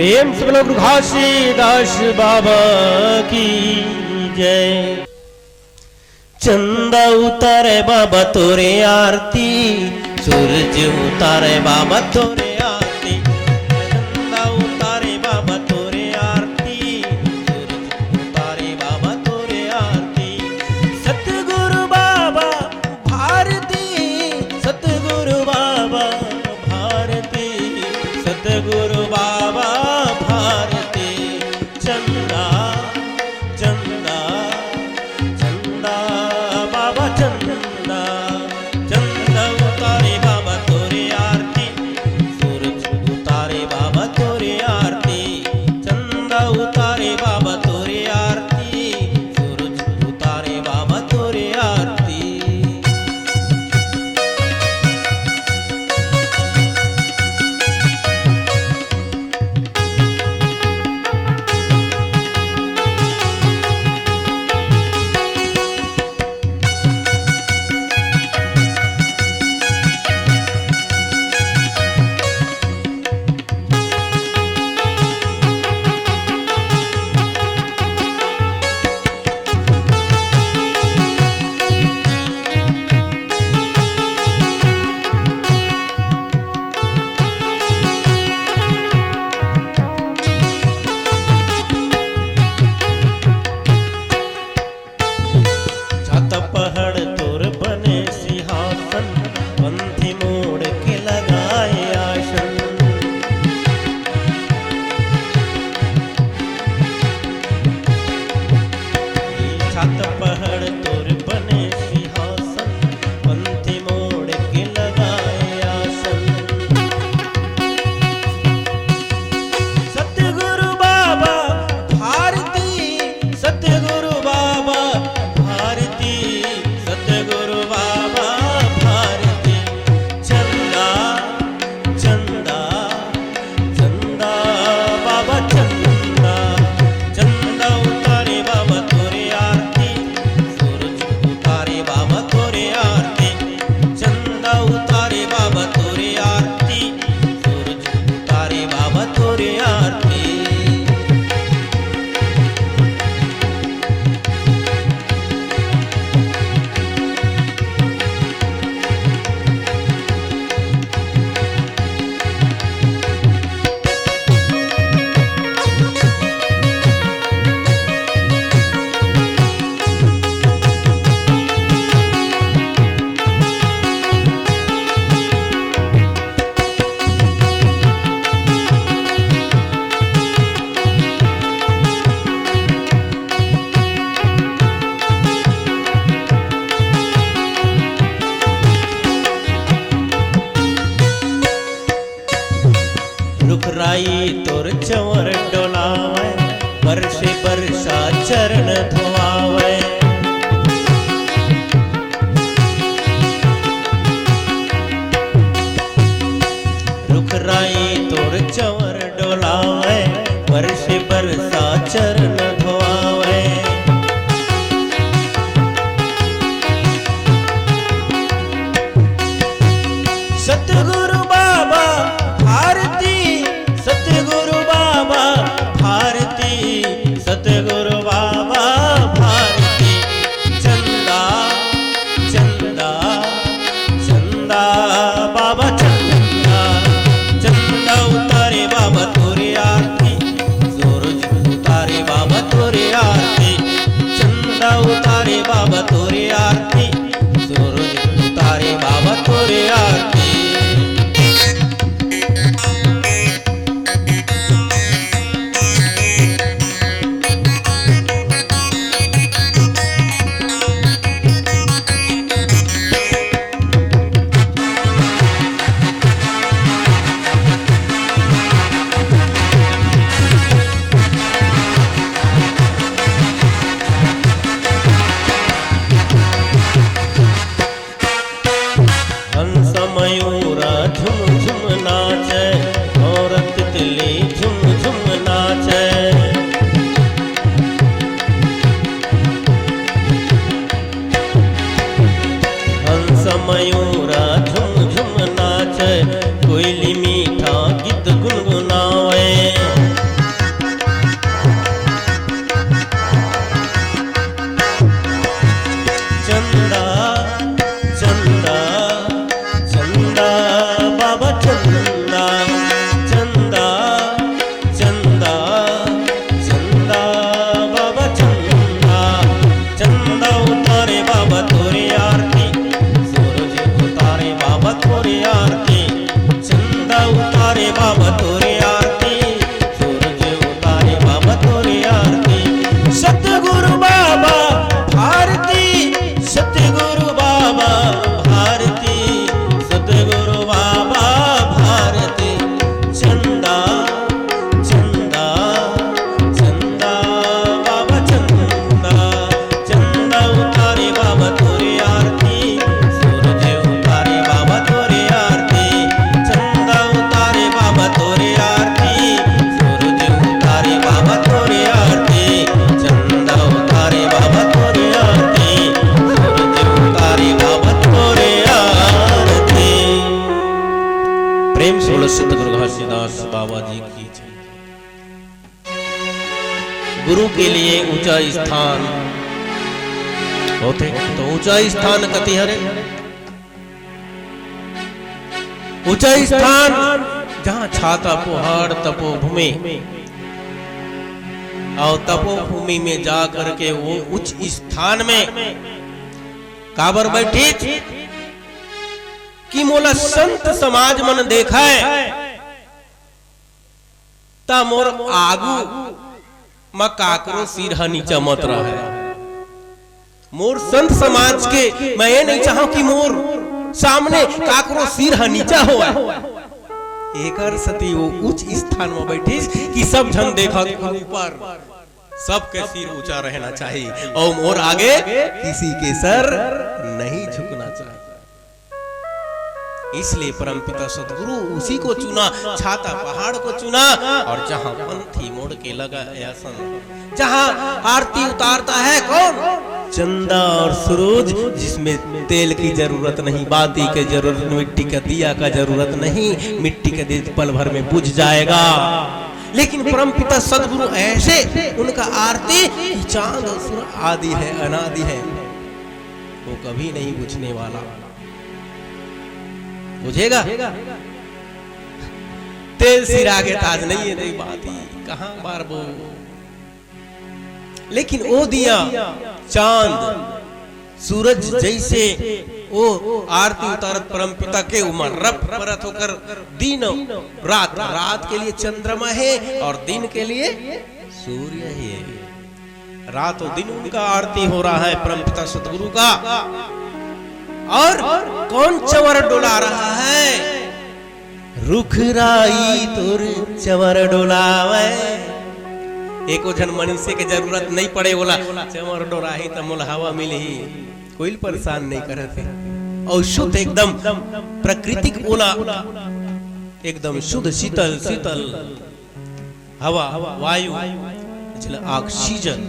प्रेम से बोलो घासीदास बाबा की जय। चंदा उतारे बाबा तोरे आरती, सूरज उतारे बाबा तोरे आरती। चंदा उतारे बाबा तोरे आरती, सूरज उतारे बाबा तोरे आरती। सतगुरु बाबा भारती, सतगुरु बाबा भारती, सतगुरु बाबा भारती। चंदा चंदा चंदा बाबा चंदा, चंदा उतारे बाबा तोरे आरती, सूरज उतारे बाबा तोरे आरती। चंदा उतारे बाबा तोरे आरती, सूरज उतारे बाबा तोरे आरती। पहाड़ तोर बने सिंहासन, पंथी मोड़ के लगाए आसन। छत पहाड़ तोर बने सिंहासन, पंथी मोड़ के लगाए आसन। सतगुरु बाबा भारती, सतगुरु बाबा भारती, सतगुरु बाबा भारती। चंदा चंदा चंदा बाबा चंदा, चंदा उतारे बाबा तोरे आरती, सूरज उतारे बाबा तोरे आरती। चंदा उतारे बाबा तोरे आरती, सूरज उतारे बाबा तोरे आरती। रुखराई तोर चवर डोलावे, बरसे बरसा चरण धोआवे। रुखराई तोर चवर डोलावे, बरसे बरसा चरण धोआवे। सतगुरु बाबा भारती, सतगुरु बाबा भारती, सतगुरु बाबा बाबा तोरे आरती, सूरज उतारे बाबा तोरे आरती। सतगुरु बाबा भारती, सतगुरु बाबा भारती, सतगुरु बाबा भारती। चंदा चंदा चंदा बाबा चंदा, चंदा उतारे बाबा तोरे आरती, सूरज उतारे बाबा तोरे आरती। चंदा उतारे बाबा तोरे आरती, सूरज उतारे बाबा तोरे आरती। चंदा उतारे बाबा तोरे आरती, सूरज उतारे बाबा तोरे आरती। प्रेम से बोलो सतगुरु घासीदास बाबा जी की जय। गुरु के लिए ऊंचा स्थान होते तो ऊंचा स्थान कति हरे, ऊंचा स्थान जहां छाता पहाड़ तपोभूमि, और तपोभूमि में जा करके वो उच्च स्थान में काबर बैठी कि मोला संत समाज मन देखा है ता मोर आगू म काकरो सिर ह नीचा मत रहे। मोर संत समाज के मैं ये नहीं चाहूं कि मोर सामने काकरो सिर ह नीचा होए। एकर सती वो उच्च स्थान में बैठी कि सब जन देखा ऊपर, सबके सिर ऊंचा रहना चाहिए और मोर आगे किसी के सर नहीं झुकना चाहिए। इसलिए परमपिता सदगुरु उसी को चुना, छाता पहाड़ को चुना, और जहां पंथी मोड़ के लगा आसन, जहां आरती उतारता है कौन? चंदा और सूरज, जिसमें तेल की जरूरत नहीं, बाती की जरूरत, मिट्टी का दिया का जरूरत नहीं, मिट्टी का दिया पल भर में बुझ जाएगा। लेकिन परमपिता सदगुरु ऐसे उनका आरती चांद और सूरज आदि है, अनादि है, वो कभी नहीं बुझने वाला। बुझेगा? तेल सिर आगे ताज नहीं है, नहीं बात ही कहां बार वो। लेकिन वो दिया चांद सूरज जैसे वो आरती उतारत परमपिता के उमर रब परत होकर दिन रात, रात के लिए चंद्रमा है और दिन के लिए सूर्य है। रात और दिन उनका आरती हो रहा है परमपिता सतगुरु का। और कौन चवर डोला रहा है? रुख राई तुर चवर डोलावे। एको जन मनुष्य के जरूरत नहीं पड़े, बोला चवर डोराही तो मोल हवा मिली, कोई परेशान नहीं करे थे। और शुद्ध एकदम प्राकृतिक बोला, एकदम शुद्ध शीतल शीतल हवा, वायु, ऑक्सीजन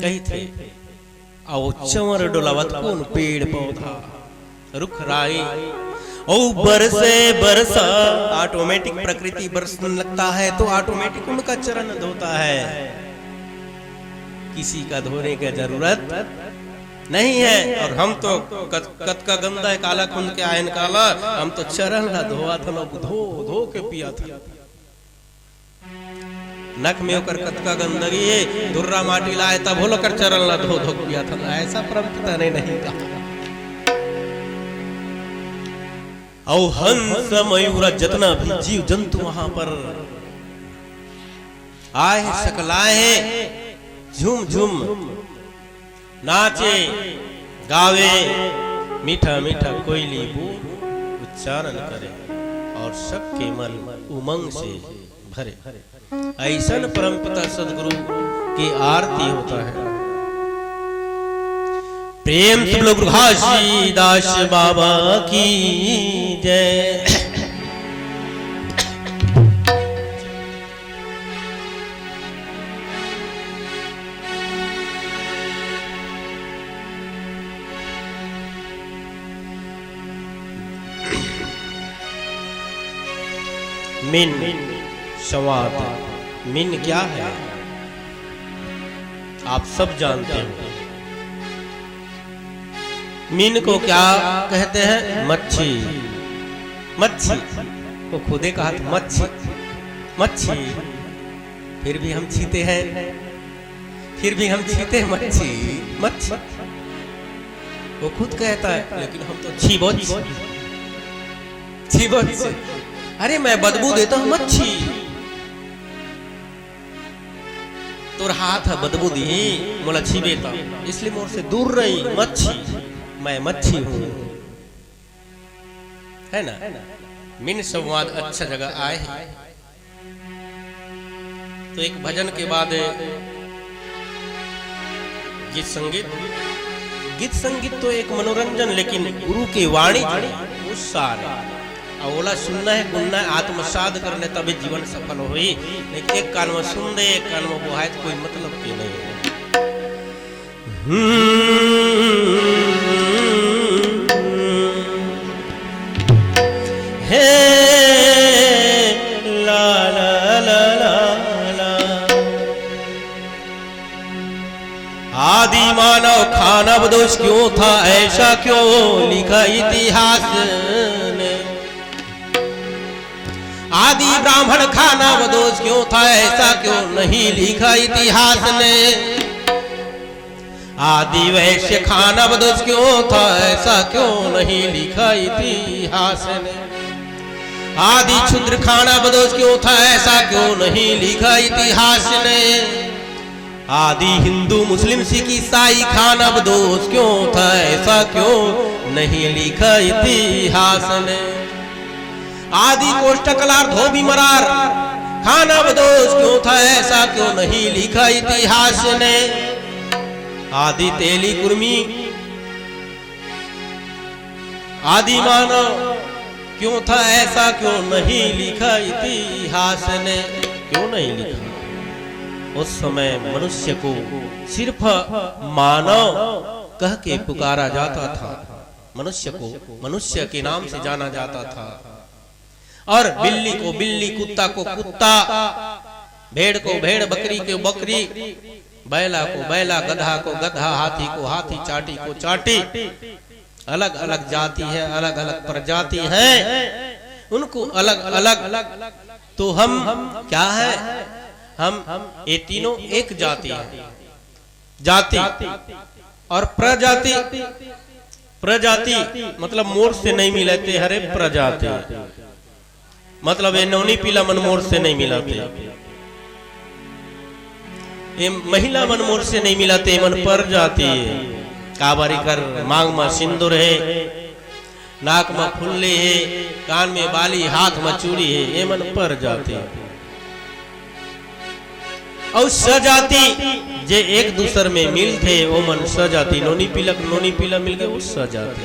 कही थे। और चवर डोलावत कौन? पेड़ पौधा, रुख राई। ओ बरसे बरसा, ऑटोमेटिक प्रकृति बरसने लगता है तो ऑटोमेटिक उनका चरण धोता है, किसी का धोने की जरूरत नहीं है। और हम तो कत का गंदा है, काला कुंद के आयन काला, हम तो चरण ला धोआ था, लोग धो धो के पिया था। नख में होकर कत का गंदगी है, धुर्रा माटी लाए तब हो कर चरण ला धो धो पिया था। ऐसा परमपिता ने नहीं कहा। और हंस मयूर जितना भी जीव जंतु वहां पर आए सकलाए, झूम झूम नाचे गावे, मीठा मीठा कोयली बोल उच्चारण करे, और सबके मन उमंग से भरे। ऐसा परमपिता सदगुरु की आरती होता है। प्रेम से लोग घासीदास बाबा की जय। मिन संवाद, मिन क्या है आप सब जानते हो। मीन को क्या कहते हैं? मच्छी। मच्छी को खुदे कहा मच्छी मच्छी, फिर भी हम छीते हैं, फिर भी हम छीते हैं मच्छी मच्छी। वो खुद कहता है, लेकिन हम तो छीबो अरे मैं बदबू देता हूं मच्छी, तोर हाथ है बदबू दी मोला छिबेता, इसलिए मोर से दूर रही मच्छी, मैं मच्छी हूं, है ना। मिन संवाद अच्छा जगह आए हैं। तो एक भजन के बाद गीत संगीत। गीत संगीत तो एक मनोरंजन, लेकिन गुरु की वाणी उस सारे ओला सुनना है, गुनना है, आत्मसात करने तभी जीवन सफल हुई। लेकिन एक कान में सुन दे, एक कान में बोहाय कोई मतलब की नहीं है। ला ला ला ला ला। आदि मानव खानव दोष क्यों था, ऐसा क्यों लिखा इतिहास ने। आदि ब्राह्मण खाना बदोष क्यों था, ऐसा क्यों नहीं लिखा इतिहास ने। आदि वैश्य खाना बदोष क्यों था, ऐसा क्यों नहीं लिखा इतिहास ने। आदि क्षुद्र खाना बदोष क्यों था, ऐसा क्यों नहीं लिखा इतिहास ने। आदि हिंदू मुस्लिम सिख ईसाई खाना बदोष क्यों था, ऐसा क्यों नहीं लिखा इतिहास ने। आदि कोष्ठकलार धोबी मरार खाना बदोष क्यों था, ऐसा क्यों नहीं लिखा इतिहास ने। आदि तेली कुर्मी आदि मानव क्यों था, ऐसा क्यों नहीं लिखा इतिहास ने। क्यों नहीं लिखा? उस समय मनुष्य को सिर्फ मानव कह के पुकारा जाता था, मनुष्य को मनुष्य के नाम से जाना जाता था, और बिल्ली को बिल्ली, कुत्ता को कुत्ता, भेड़ को भेड़, बकरी को बकरी, बैला को बैला, गधा को गधा, हाथी को हाथी, चाटी को चाटी। अलग अलग जाति है, अलग अलग प्रजाति है, उनको अलग अलग। तो हम क्या है, हम ये तीनों एक जाति है। जाति और प्रजाति। प्रजाति मतलब मोर से नहीं मिलाते, हरे प्रजाति मतलब ये नौनी पीला मन मोर से नहीं मिलाते, ये महिला मन मोर से नहीं मिलाते, मन पर जाती है। काबारी कर मांग में सिंदूर है, नाक में फुल्ले है, कान में बाली, हाथ में चूड़ी है, ये मन पर जाती है। और सजाती जे एक दूसर में मिलते वो मन सजाती, नोनी पीला मिल गए वो सजाती।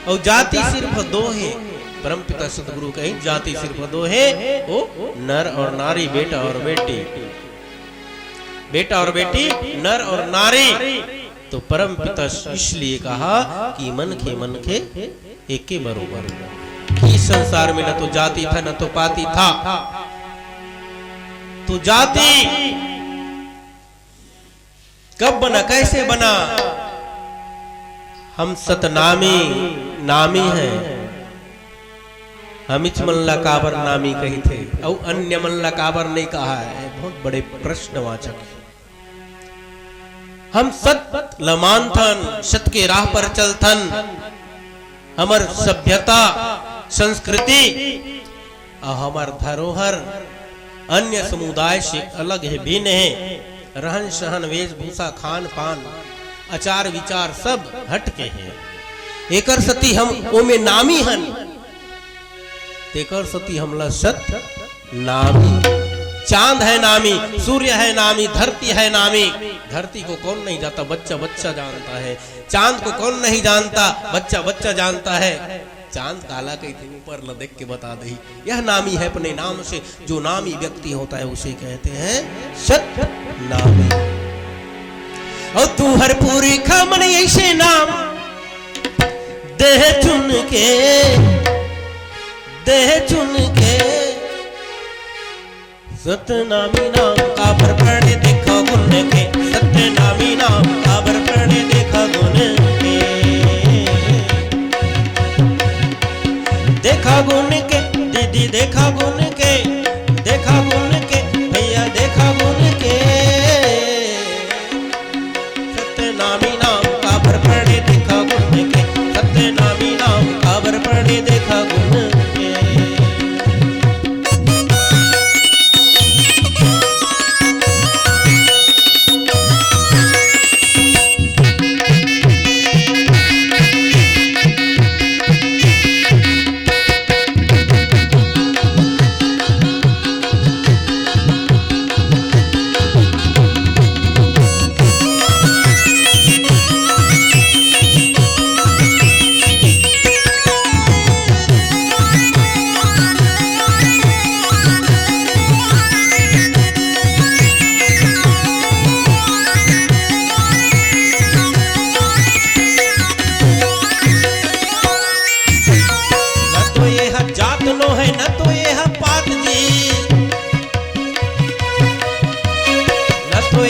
और जाति सिर्फ दो है, परमपिता सतगुरु कही जाति सिर्फ दो है, वो नर और नारी, बेटा और बेटी। बेटा और बेटी, नर और नारी। तो परमपिता इसलिए कहा कि मन के एक के बरोबर। इस संसार में न तो जाति था न तो पाति था। तो जाति कब बना, कैसे बना? हम सतनामी नामी हैं, हम इच मल्ला काबर नामी कही थे, और अन्य मल्ला काबर नहीं कहा है। बहुत बड़े प्रश्नवाचक है। हम सत लमानथन, सत के राह पर चलथन। हमार सभ्यता संस्कृति और हमार धरोहर अन्य समुदाय से अलग है, भिन्न है। रहन सहन, वेशभूषा, खान पान, आचार विचार सब हटके हैं। एकर सती हम ओमे नामी हन, तेकर सती हमला सत नामी। चांद है नामी, सूर्य है नामी, धरती है नामी। धरती को कौन नहीं जानता, बच्चा बच्चा जानता है। चांद को कौन नहीं जानता, बच्चा बच्चा जानता है। चांद काला कही थी, ऊपर ल देख के बता दही, यह नामी है अपने नाम से। जो नामी व्यक्ति होता है उसे कहते हैं सत नामी। और तू हर पूरी खामन ऐसे नाम देह चुन के, देह चुन के। सतनामी नाम काबर पढ़े देखा गुण के, सतनामी नाम काबर पढ़े देखा गुण के। देखा गुण के दीदी, देखा गुण के, देखा गुण के भैया, देखा गुण के। सतनामी नाम काबर पढ़े देखा गुण के, सतनामी नाम काबर पढ़े देखा गुण के।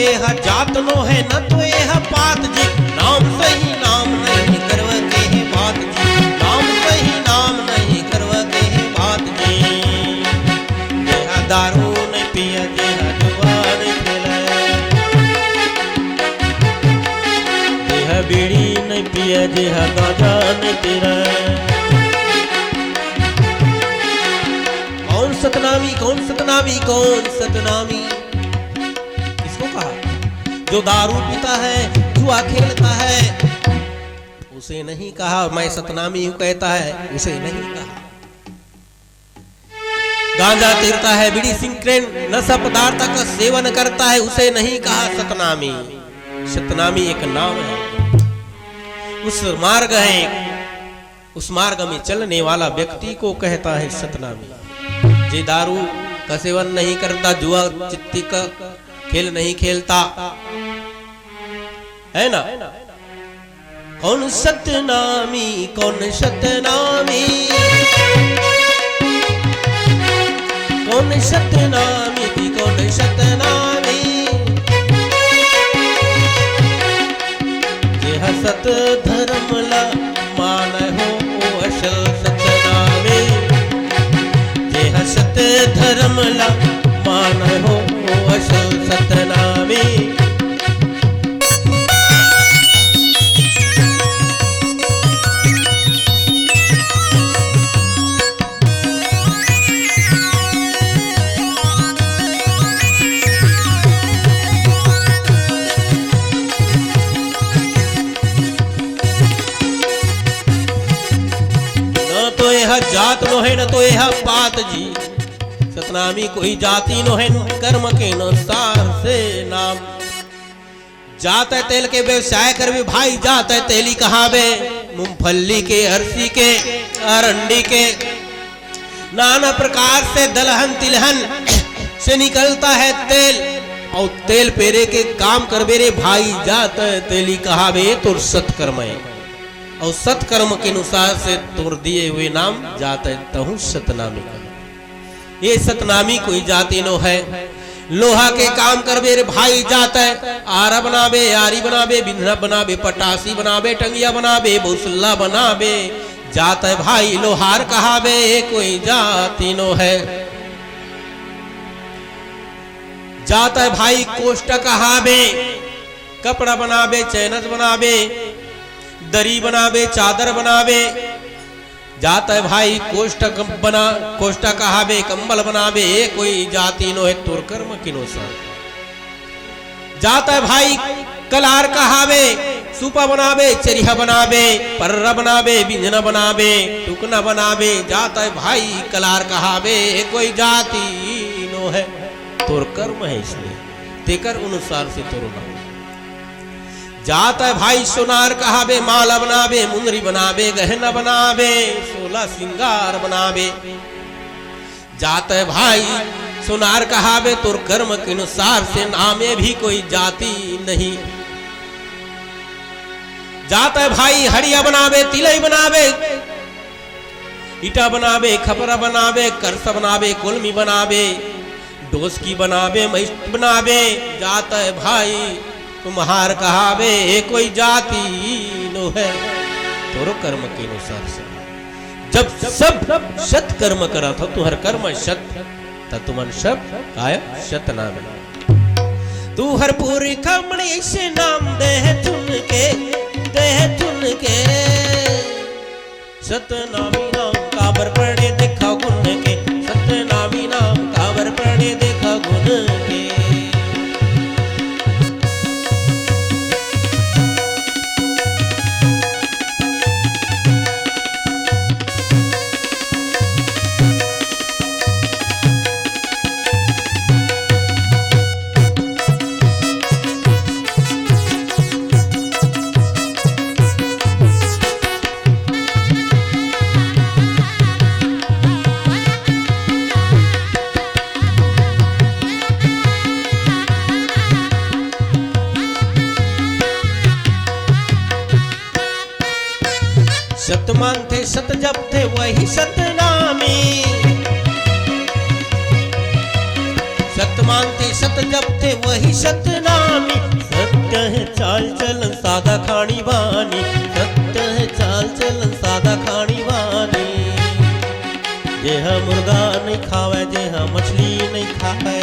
यह जात नो है न तो यह पात जी, नाम सही नाम नहीं करव के है बात जी, नाम सही नाम नहीं करव के है बात जी। यह दारू नहीं पिया यह जुआ नहीं खेला, यह बीड़ी नहीं पिया यह गांजा नहीं पीरा। कौन सतनामी कौन सतनामी कौन सतनामी किसको कहा? जो दारू पीता है जुआ खेलता है उसे नहीं कहा मैं सतनामी हूं, कहता है उसे नहीं कहा। गांजा तीरता है, बीड़ी सिगरेट नशा पदार्थ का सेवन करता है, उसे नहीं कहा सतनामी। सतनामी एक नाम है, उस मार्ग है, उस मार्ग में चलने वाला व्यक्ति को कहता है सतनामी। जे दारू का सेवन नहीं करता, जुआ चित्ती का खेल नहीं खेलता, है ना? कौन सतनामी कौन सतनामी कौन सतनामी कौन सतनामी, यह सत धर्म ला मान हो ओ असल सतनामी, यह सत धर्म ला मान हो ओ असल सतनामी। जात नो है न तो यह पात जी, सतनामी कोई जाति नो है कर्म के अनुसार से नाम। जात है तेल के व्यवसाय कर भी भाई, जात है तेली कहावे, मूंगफली के अरसी के अरंडी के नाना प्रकार से दलहन तिलहन से निकलता है तेल, और तेल पेरे के काम कर बेरे भाई, जात है तेली कहावे तो सत्कर्म है, और सत्कर्म के अनुसार से तोड़ दिए हुए नाम जात है तहु सतनामी का। ये सतनामी कोई जाति नो है, लोहा के काम कर बेरे भाई जात है, आरा बनाबे यारी बनाबे बिंधना बनाबे पटासी बनाबे टंगिया बनाबे बौसल्ला बनाबे, जात है भाई लोहार कहाबे, कोई जाति नो है। जात है भाई कोष्ट कहाबे, कपड़ा बनाबे चैनज बनाबे दरी बनाबे चादर बनाबे, जाता है भाई कोष्ट कहाबे कंबल बनाबे, कोई जाति नो है तुर कर्म किनो सर। जाता है भाई कलार कहाबे, सुपा बनाबे चरिहा बनाबे पर्रा बनाबे बिंजना बनाबे टुकना बनाबे, जाता है भाई कलार कहाबे, कोई जाति नो है तुर कर्म है, इसलिए तेकर अनुसार से तुरना। जाता है भाई सोनार कहाबे, माला बनाबे मुंदरी बनाबे गहना बनाबे 16 सिंगार बनाबे, जाता है भाई सोनार कहाबे तुर कर्म के अनुसार से नामे भी कोई जाति नहीं। जाता है भाई हड़िया बनाबे तिलई बनाबे ईटा बनाबे खपरा बनाबे करसा बनाबे कुलमी बनाबे डोसकी बनाबे महिष्ट बनाबे, जाता है भाई तुम्हार कहावे, कोई जाति नो है तोरो कर्म के अनुसार से। जब सब सत कर्म करा था तुहर कर्म सत, तुमन सब काय सत नाम। तू हर पूरी खमणी ऐसे नाम दे चुन के सतनामी नाम काबर पड़े देखा गुण के, सतनामी नाम काबर पड़े देखा गुण के। सतमान थे सत जब थे वही सतनामी, सत मानते सत जपते वही सतनामी। सत्य है चाल चलन सादा खानी बानी, सत्य है चाल चलन सादा खानी बानी। जेह मुर्गा नहीं खावे, जेह मछली नहीं खावे,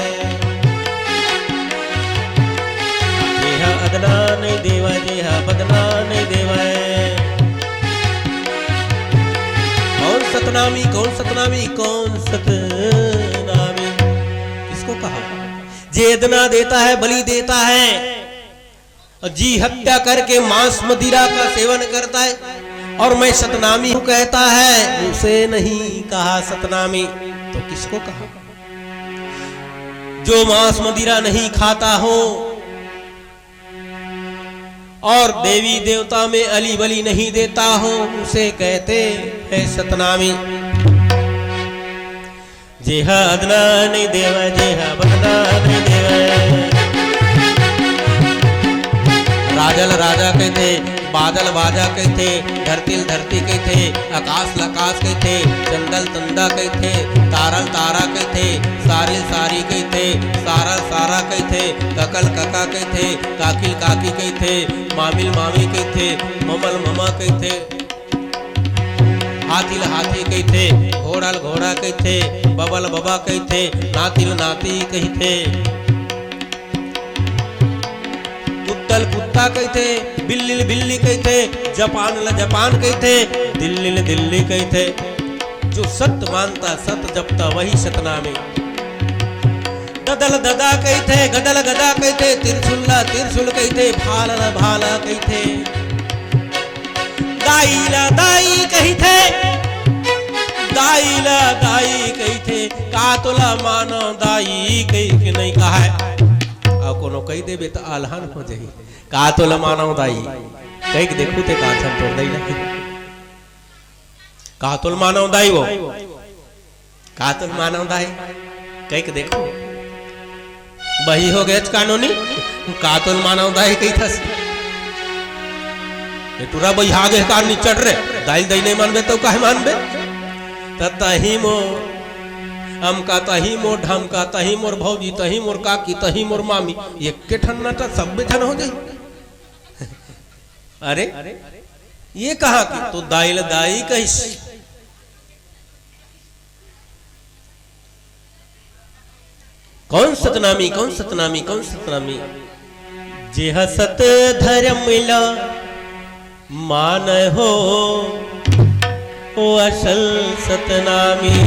जेह अदना नहीं देवा, जेह बदना नहीं देवा। कौन सतनामी, कौन सतनामी, कौन सतनामी? किसको कहा? जे अदना देता है, बलि देता है, जी हत्या करके मांस मदिरा का सेवन करता है और मैं सतनामी हूं कहता है, उसे नहीं कहा सतनामी। तो किसको कहा? जो मांस मदिरा नहीं खाता हो और देवी देवता में अली बली नहीं देता हो, उसे कहते हैं सतनामी। जेह अदना नहीं देवा, जेह बदना नहीं देवा। राजल राजा कहते, बादल बाजा कहते, धरतिल धरती कहते, आकाश लकाश कहते, चंदल तंदा कहते, तारल तारा कहते, सारिल सारी कहते, सारा सारा कहते, ककल कका कहते, काकिल काकी कहते, मामिल मामी कहते, ममल ममा कहते, हाथिल हाथी कहते, घोड़ल घोड़ा कहते, बबल बबा कहते, नातिल नाती कहते, कुत्तल कुत्ता कहते, बिल्लिल बिल्ली कहते, जापान ल जापान कहते, दिल्ली दिल्ली कहते। जो सत्य मानता सत्य जपता वही सतनामी। ददल ददा कहते, गदल गदा कहते, तिरछुल्ला तिरछुल कहते, भाला भाला कहते, दाईला दाई कहते, दाईला दाई कहते। का तोला मानो दाई कह के नहीं कहा है, कोनो कही देबे तो आल्हान हो जाई। का तो लमानव दाई कही के देखू ते का छन तोड़ दई लगे। का तो मानव दाई वो, का तो मानव दाई कही के देखो बही हो गए कानूनी। का तो मानव दाई कही थस ये टूरा बही आगे कार नी चढ़ रे, दाई दई नहीं मानबे तो काहे मानबे? तही मो हम का तही मोर ढम का, तही मोर भौजी, तही मोर काकी, तही मोर मामी, ये के ठन्ना तो सब बेठन हो जाए। अरे ये कहा कि तो दाइल दाई कहिस। कौन सतनामी, कौन सतनामी, कौन सतनामी? जेह सत धर्म मिला मान हो, ओ असल सतनामी।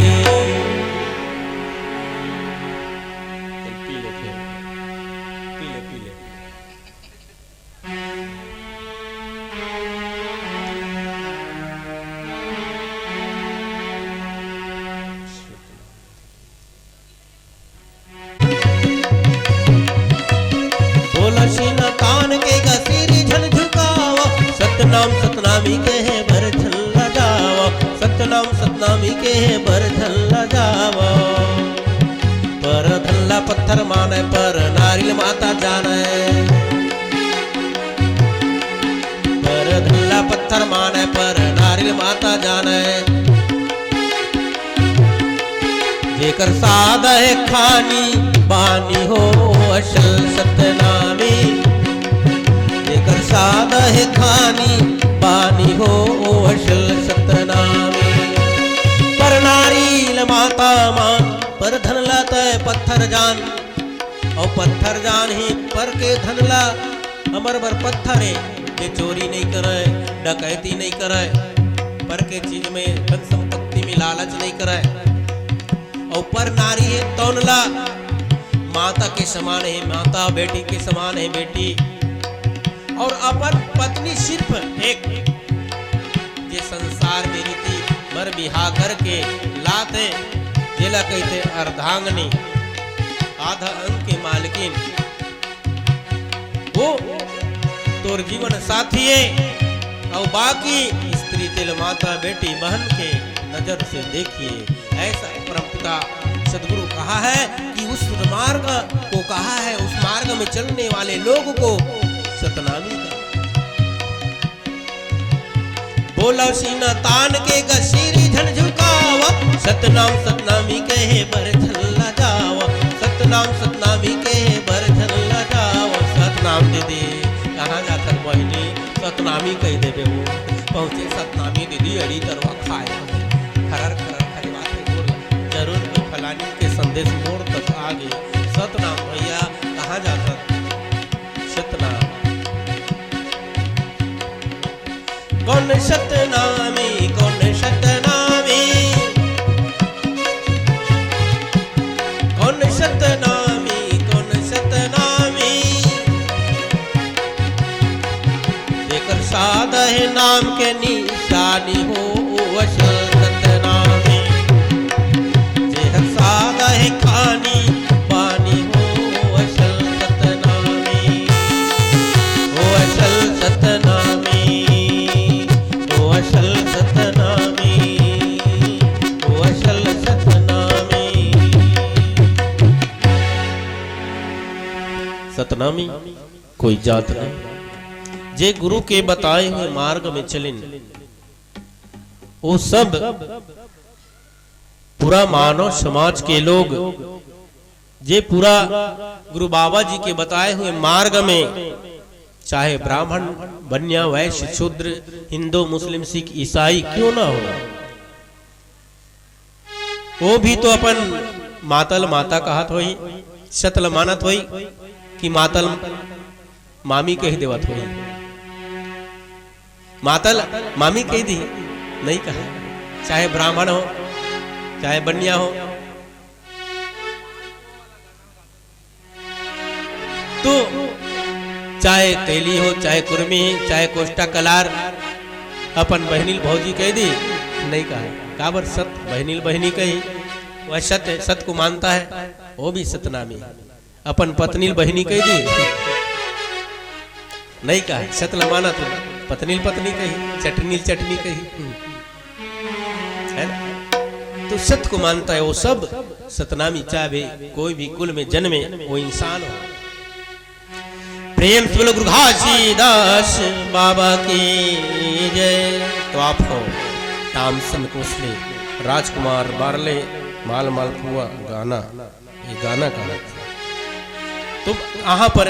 सतनाम सतनामी के है भर झल्ला जावा, सतनाम सतनामी के है भर झल्ला जावा। पर धल्ला पत्थर माने, पर नारियल माता जाने, पर धल्ला पत्थर माने, पर नारियल माता जाने। जेकर सादा है खानी बानी हो असल सतनामी। जेकर सादा है खानी बानी हो असल सतनामी। पर नारियल माता मान, पर धनला तय पत्थर जान, और पत्थर जान ही पर के धनला। अमर बर पत्थर है, ये चोरी नहीं करे, डकैती नहीं करे, पर के चीज में धन संपत्ति में लालच नहीं करे। और पर नारी है तौनला, माता के समान है माता, बेटी के समान है बेटी। और अपन पत्नी सिर्फ एक, ये संसार में रीति बर बिहा करके लाते, जेला कहते अर्धांगनी, आधा अंग के मालकिन। वो तोर जीवन साथी है, और बाकी स्त्री तिल माता बेटी बहन के नजर से देखिए। ऐसा परमपिता सदगुरु कहा है कि उस मार्ग को कहा है, उस मार्ग में चलने वाले लोग को सतनामी का। बोला सीना तान के गसीरी धन झुकावा, सतनाम सतनामी कहे बर झल्ला जावा। सतनाम सतनाम सतनामी कह देवे हो। पहुंचे सतनामी दीदी अड़ी तरवा खाए खरर खरर खरी बातें बोल जरूर कोई फलानी के संदेश मोड़ तक आ गए। सतनाम भैया कहाँ जाता सतनाम कौन सतनामी कौन सतनामी कौन सतनामी कौन सतनामी देकर सादा है नाम के निशानी हो असल सतनामी जेहर सादा है खानी पानी हो असल सतनामी हो असल सतनामी हो असल सतनामी हो असल सतनामी। सतनामी कोई जात नहीं जे गुरु के बताए हुए मार्ग में चलिन वो सब पूरा मानव समाज के लोग जे पूरा गुरु बाबा जी के बताए हुए मार्ग में चाहे ब्राह्मण बन्या वैश्य शूद्र हिंदू मुस्लिम सिख ईसाई क्यों ना हो वो भी तो अपन मातल माता कहत होई शतल मानत होई कि मातल मामी कह देवत होई मातल मामी कह दी नहीं कहा चाहे ब्राह्मण हो चाहे बन्या हो तो चाहे तेली हो चाहे कुर्मी चाहे कोष्टा कलार अपन बहनील भौजी कह दी नहीं कहा काबर सत बहनील बहनी कही वह सत्य सत को मानता है वो भी सतनामी अपन पत्नील बहनी कह दी नहीं कहा सतल माना तो पत्नील पत्नी कही चटनील चटनी कही है ना तो सत को मानता है वो सब सतनामी चाहे कोई भी कुल में जन्मे वो इंसान हो। प्रेम से बोलो गुरु घासीदास बाबा की जय। तो आपको तामसन कोसले राजकुमार बारले माल मालपुआ गाना ये गाना का तो यहाँ पर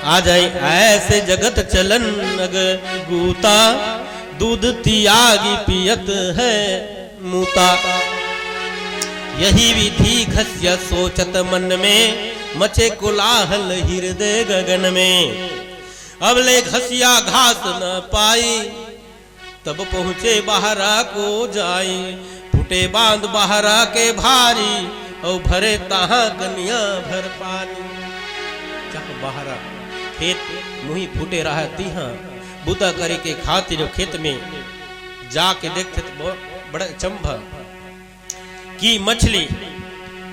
आ जाए ऐसे जगत चलन अगर गूता दूध त्यागी पियत है मूता यही विधि घस्य सोचत मन में मचे कोलाहल हृदय गगन में अब ले घसिया घास न पाई तब पहुंचे बहरा को जाई फूटे बांध बहरा के भारी और भरे तहा कन्या भर पानी बहरा खेत मुही फूटे रहा तीहा बुता करे के खातिर खेत में जाके देखते तो बड़ा चंभा की मछली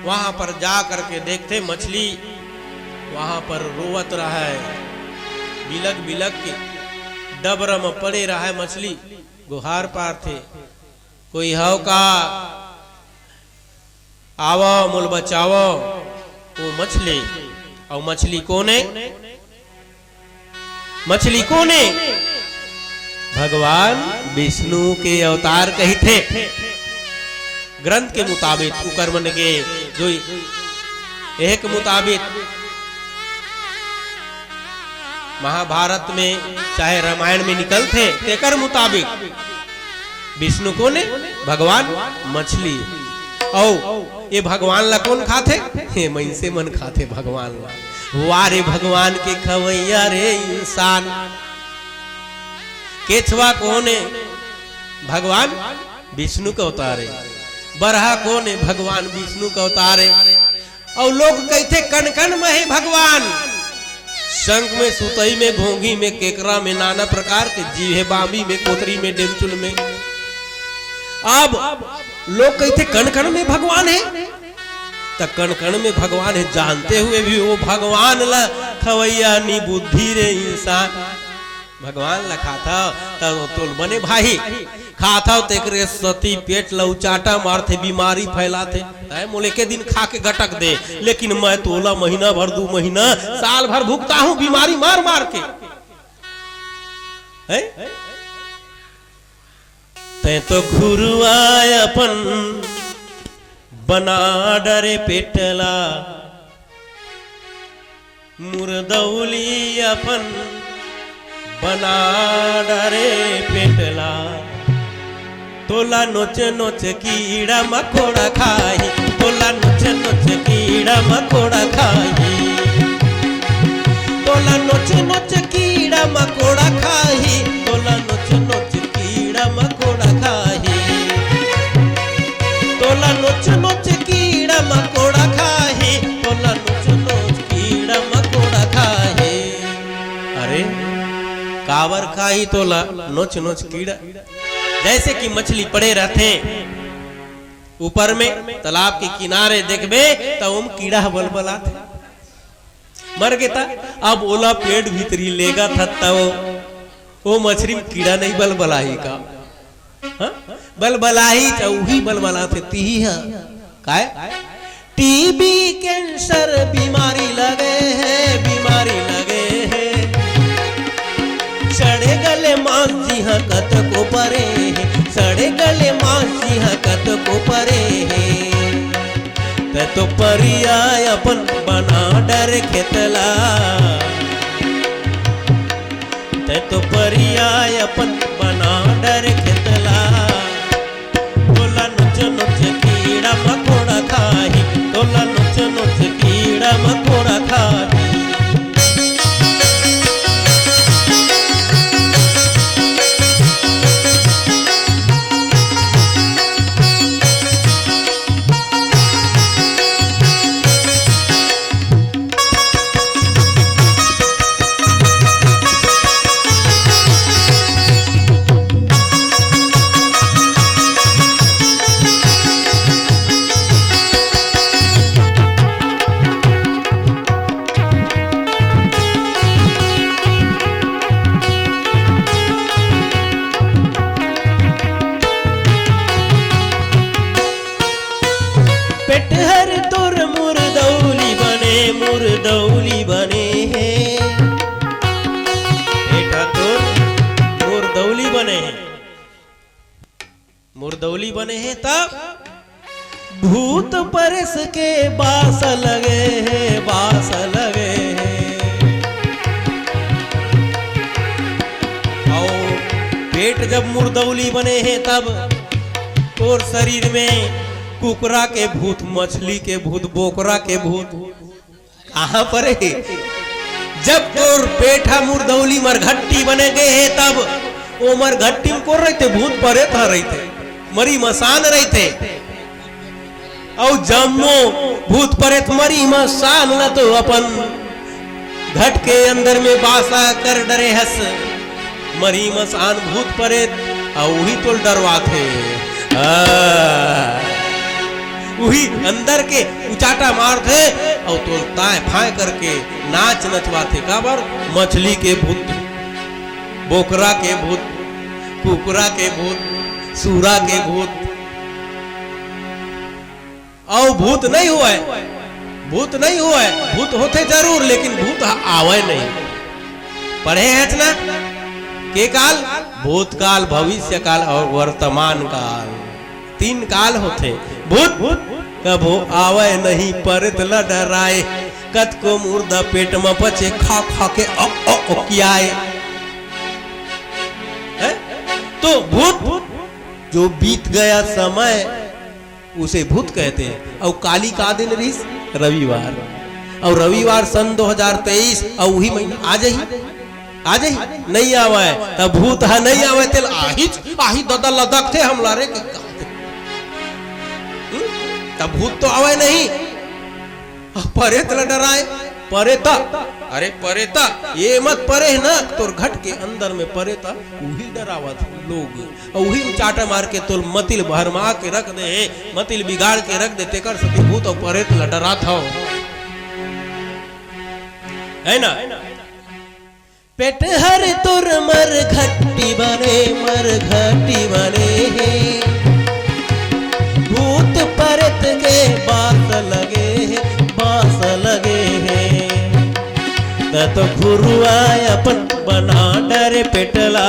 वहां पर जा करके देखते मछली वहां पर रोवत रहा है बिलक बिलक के डबरा में पड़े रहा है मछली गुहार पार थे कोई हव का आवो मुल बचावो वो मछली और मछली कोने भगवान विष्णु के अवतार कही थे ग्रंथ के मुताबिक कुकर्मन के जो एक मुताबिक महाभारत में चाहे रामायण में निकलते तेकर मुताबिक विष्णु कोने भगवान मछली औ ये भगवान ला कौन खाते हे मन से मन खाते भगवान ला वारे भगवान के खवैया रे इंसान केछवा कौन है भगवान विष्णु का अवतार है बरहा कौन है भगवान विष्णु का अवतार है और लोग कहते कण कण में है भगवान शंख में सुतई में भोंगी में केकरा में नाना प्रकार के जीव है बामी में कोतरी में डेमचुल में अब लोग कहते कण कण में भगवान है तो कण कण में भगवान है जानते हुए भी वो भगवान ला खवैया नी बुद्धि रे इंसान भगवान ला खाता तो बने भाई खाता तेकरे सती पेट लौचाटा मारते बीमारी फैलाते मोले के दिन खा के गटक दे लेकिन मैं तोला महीना भर 2 महीना साल भर भुगता हूं बीमारी मार मार के है ते तो घुरुआय अपन बना डरे पेटला मुर्दौली अपन बना डरे पेटला, तोला नोच नोच कीड़ा मकोड़ा खाई, तोला नोच नोच कीड़ा मकोड़ा खाई, तोला नोच नोच कीड़ा मकोड़ा खाई, तोला नोच नोच कीड़ा मकोड़ा खाई, तोला नोच नोच कीड़ा मकोड़ा खाई, तोला नोच नोच कीड़ा मकोड़ा खाई। अरे कावर खाई तोला नोच नोच कीड़ा, जैसे कि मछली पड़े रहते ऊपर में तालाब के किनारे देखबे तो उम कीड़ा बलबलाते मर गए था। अब ओला पेट भीतरी लेगा था तो वो मछली में कीड़ा नहीं बलबलाही का, हाँ? बलबलाही तो वही बलबलाते ती है काय टीबी कैंसर बीमारी लगे है, बीमारी लगे है, सड़े गले मांस जी हकत को परे है, सड़े गले मांस जी हकत को परे है, तो परिया अपन बना डर खेतला, तो परिया अपन बना डर खेतला, तोला नोच नोच कीड़ा मकोड़ा खाई, तोला नोच नोच कीड़ा मकोड़ा खाई। पेटहर तोर मुर्दौली बने, मुर्दौली बने हैं, बेटा तोर मुर्दौली बने हैं, मुर्दौली बने हैं, तब भूत परस के बास लगे हैं, बास लगे हैं, और पेट जब मुर्दौली बने हैं तब तोर शरीर में कुकरा के भूत, मछली के भूत, बोकरा के भूत कहां पर है? जब तोर पेठा मुर्दौली मरघट्टी बने गए है तब वो मरघट्टी में को रहते भूत परे था रहते, मरी मसान रहते, और जम्मो भूत परे मरी मसान न तो अपन घट के अंदर में बासा कर डरे हस, मरी मसान भूत परे और वही तो डरवा थे, वही अंदर के उचाटा मारते और तो ताए फाए करके नाच नचवाते, काबर मछली के भूत, बोकरा के भूत, कुकरा के भूत, सूरा के भूत, और भूत नहीं हुआ है, भूत नहीं हुआ है, भूत होते जरूर लेकिन भूत आवे नहीं। पढ़े हैं ना के काल, भूतकाल, भविष्य काल और वर्तमान काल, तीन काल होते। भूत कबो आवे नहीं परत ल डराए, कत को मुर्दा पेट में पचे खा खा के ओकियाए। तो भूत जो बीत गया समय उसे भूत कहते हैं। और काली का दिन रिस रविवार, और रविवार सन 2023 और वही महीना आ जाही नहीं आवे तब भूत है नहीं आवे तेल आही ददा लदक थे हम लारे के तब भूत तो आवे नहीं। परेत ल डराए, परेता, अरे परेता ये मत परे ना, तोर घट के अंदर में परेता वही डरावत लोग, और वही चाटा मार के तोल मतिल भरमा के रख दे, मतिल बिगाड़ के रख दे, तेकर सती भूत और परेत ल डरात हो, है ना। पेट हर तुर मर घट्टी बने हैं, भूत परत के बास लगे हैं, तो खुरुआय अपन बना डरे पेटला,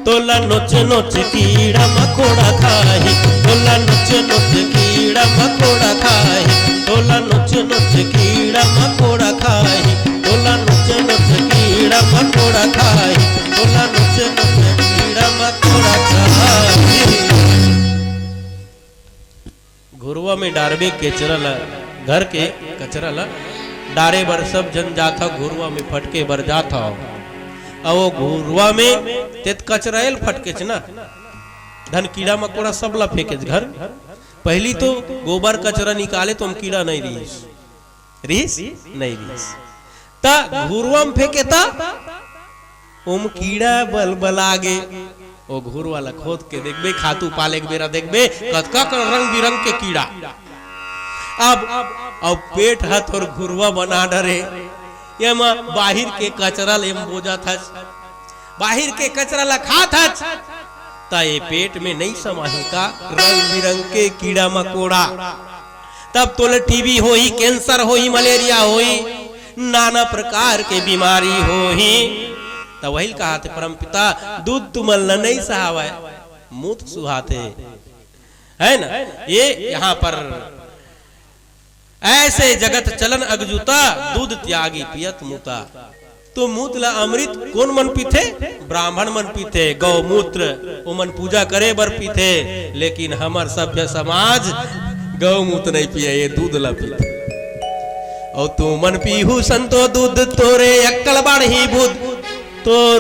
तोला नोच नोच कीड़ा मकोड़ा खाही, तोला नोच नोच कीड़ा मकोड़ा खाही, तोला नोच नोच कीड़ा मकोड़ा खाही, तोला नोच नोच कीड़ा कीड़ा मकोड़ा खाई, बोला नुसे नुसे कीड़ा मकोड़ा खाई। घुरवा में डारबे कचरा ला, घर के कचरा ला डारे बर सब जन जाता, घुरवा में फटके बर जाता। और वो घुरवा में तेत कचराएल फटके च ना, धन कीड़ा मकोड़ा सब ला फेंके घर। पहली तो गोबर कचरा निकाले तो हम कीड़ा नहीं रीस नहीं रीस ता घुरवा में फेंके ता ओम कीड़ा बलबलागे। ओ घुर वाला खोद के देखबे, खातू पाले के बेरा देखबे कतका रंग बिरंग के कीड़ा। अब पेट हाथ और घुरवा बना डरे, ये बाहिर के कचरा ले बोझा था, बाहिर के कचरा ला खा था, ता ये पेट में नहीं समाही का रंग बिरंग के कीड़ा मकोड़ा। तब तोले टीबी हो ही, कैंसर हो ही, मलेरिया हो ही, नाना प्रकार के बीमारी हो ही। तो वही कहा थे परम पिता, दूध तुमल नहीं सहावे मूत सुहाते, है ना। ये यहाँ पर ऐसे जगत चलन अगजुता, दूध त्यागी पियत मुता। तो मूतला अमृत कौन मन पीथे? ब्राह्मण मन पीथे, गौमूत्र वो मन पूजा करे बर पीथे। लेकिन हमार सभ्य समाज गौमूत्र नहीं पिए, ये दूध ला पीथे। और तू मन पीहू संतो दूध, तोरे अक्कल बढ़ी बुध, तोर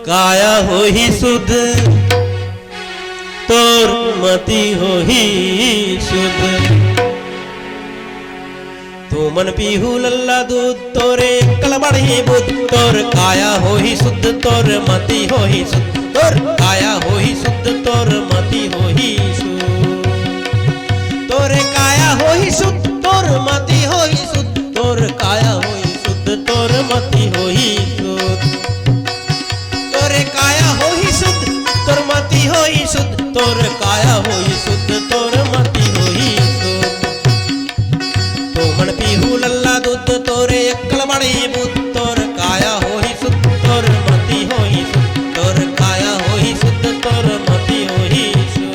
काया हो ही शुद्ध, तोर मति हो ही शुद्ध। तू मन पीहू लल्ला दूध, तोरे अक्कल बढ़ी बुध, तोर काया हो ही शुद्ध, तोर मति हो ही शुद्ध, तोर काया हो ही शुद्ध, तोर मति हो ही शुद्ध। तोरे काया हो ही शुद्ध, तोर मति हो ही शुद्ध, तोर काया हो ही शुद्ध, तोर मति हो ही शुद्ध। तोरे काया हो ही शुद्ध, तोर मति हो ही शुद्ध, तोर काया हो ही शुद्ध, तोर मति हो ही शुद्ध। तो मन पीहू लल्ला दूध, तोरे अक्कल बढ़ी बुध, तोर काया हो ही शुद्ध, तोर मति हो ही शुद्ध, तोर काया हो ही शुद्ध, तोर मति हो ही शुद्ध।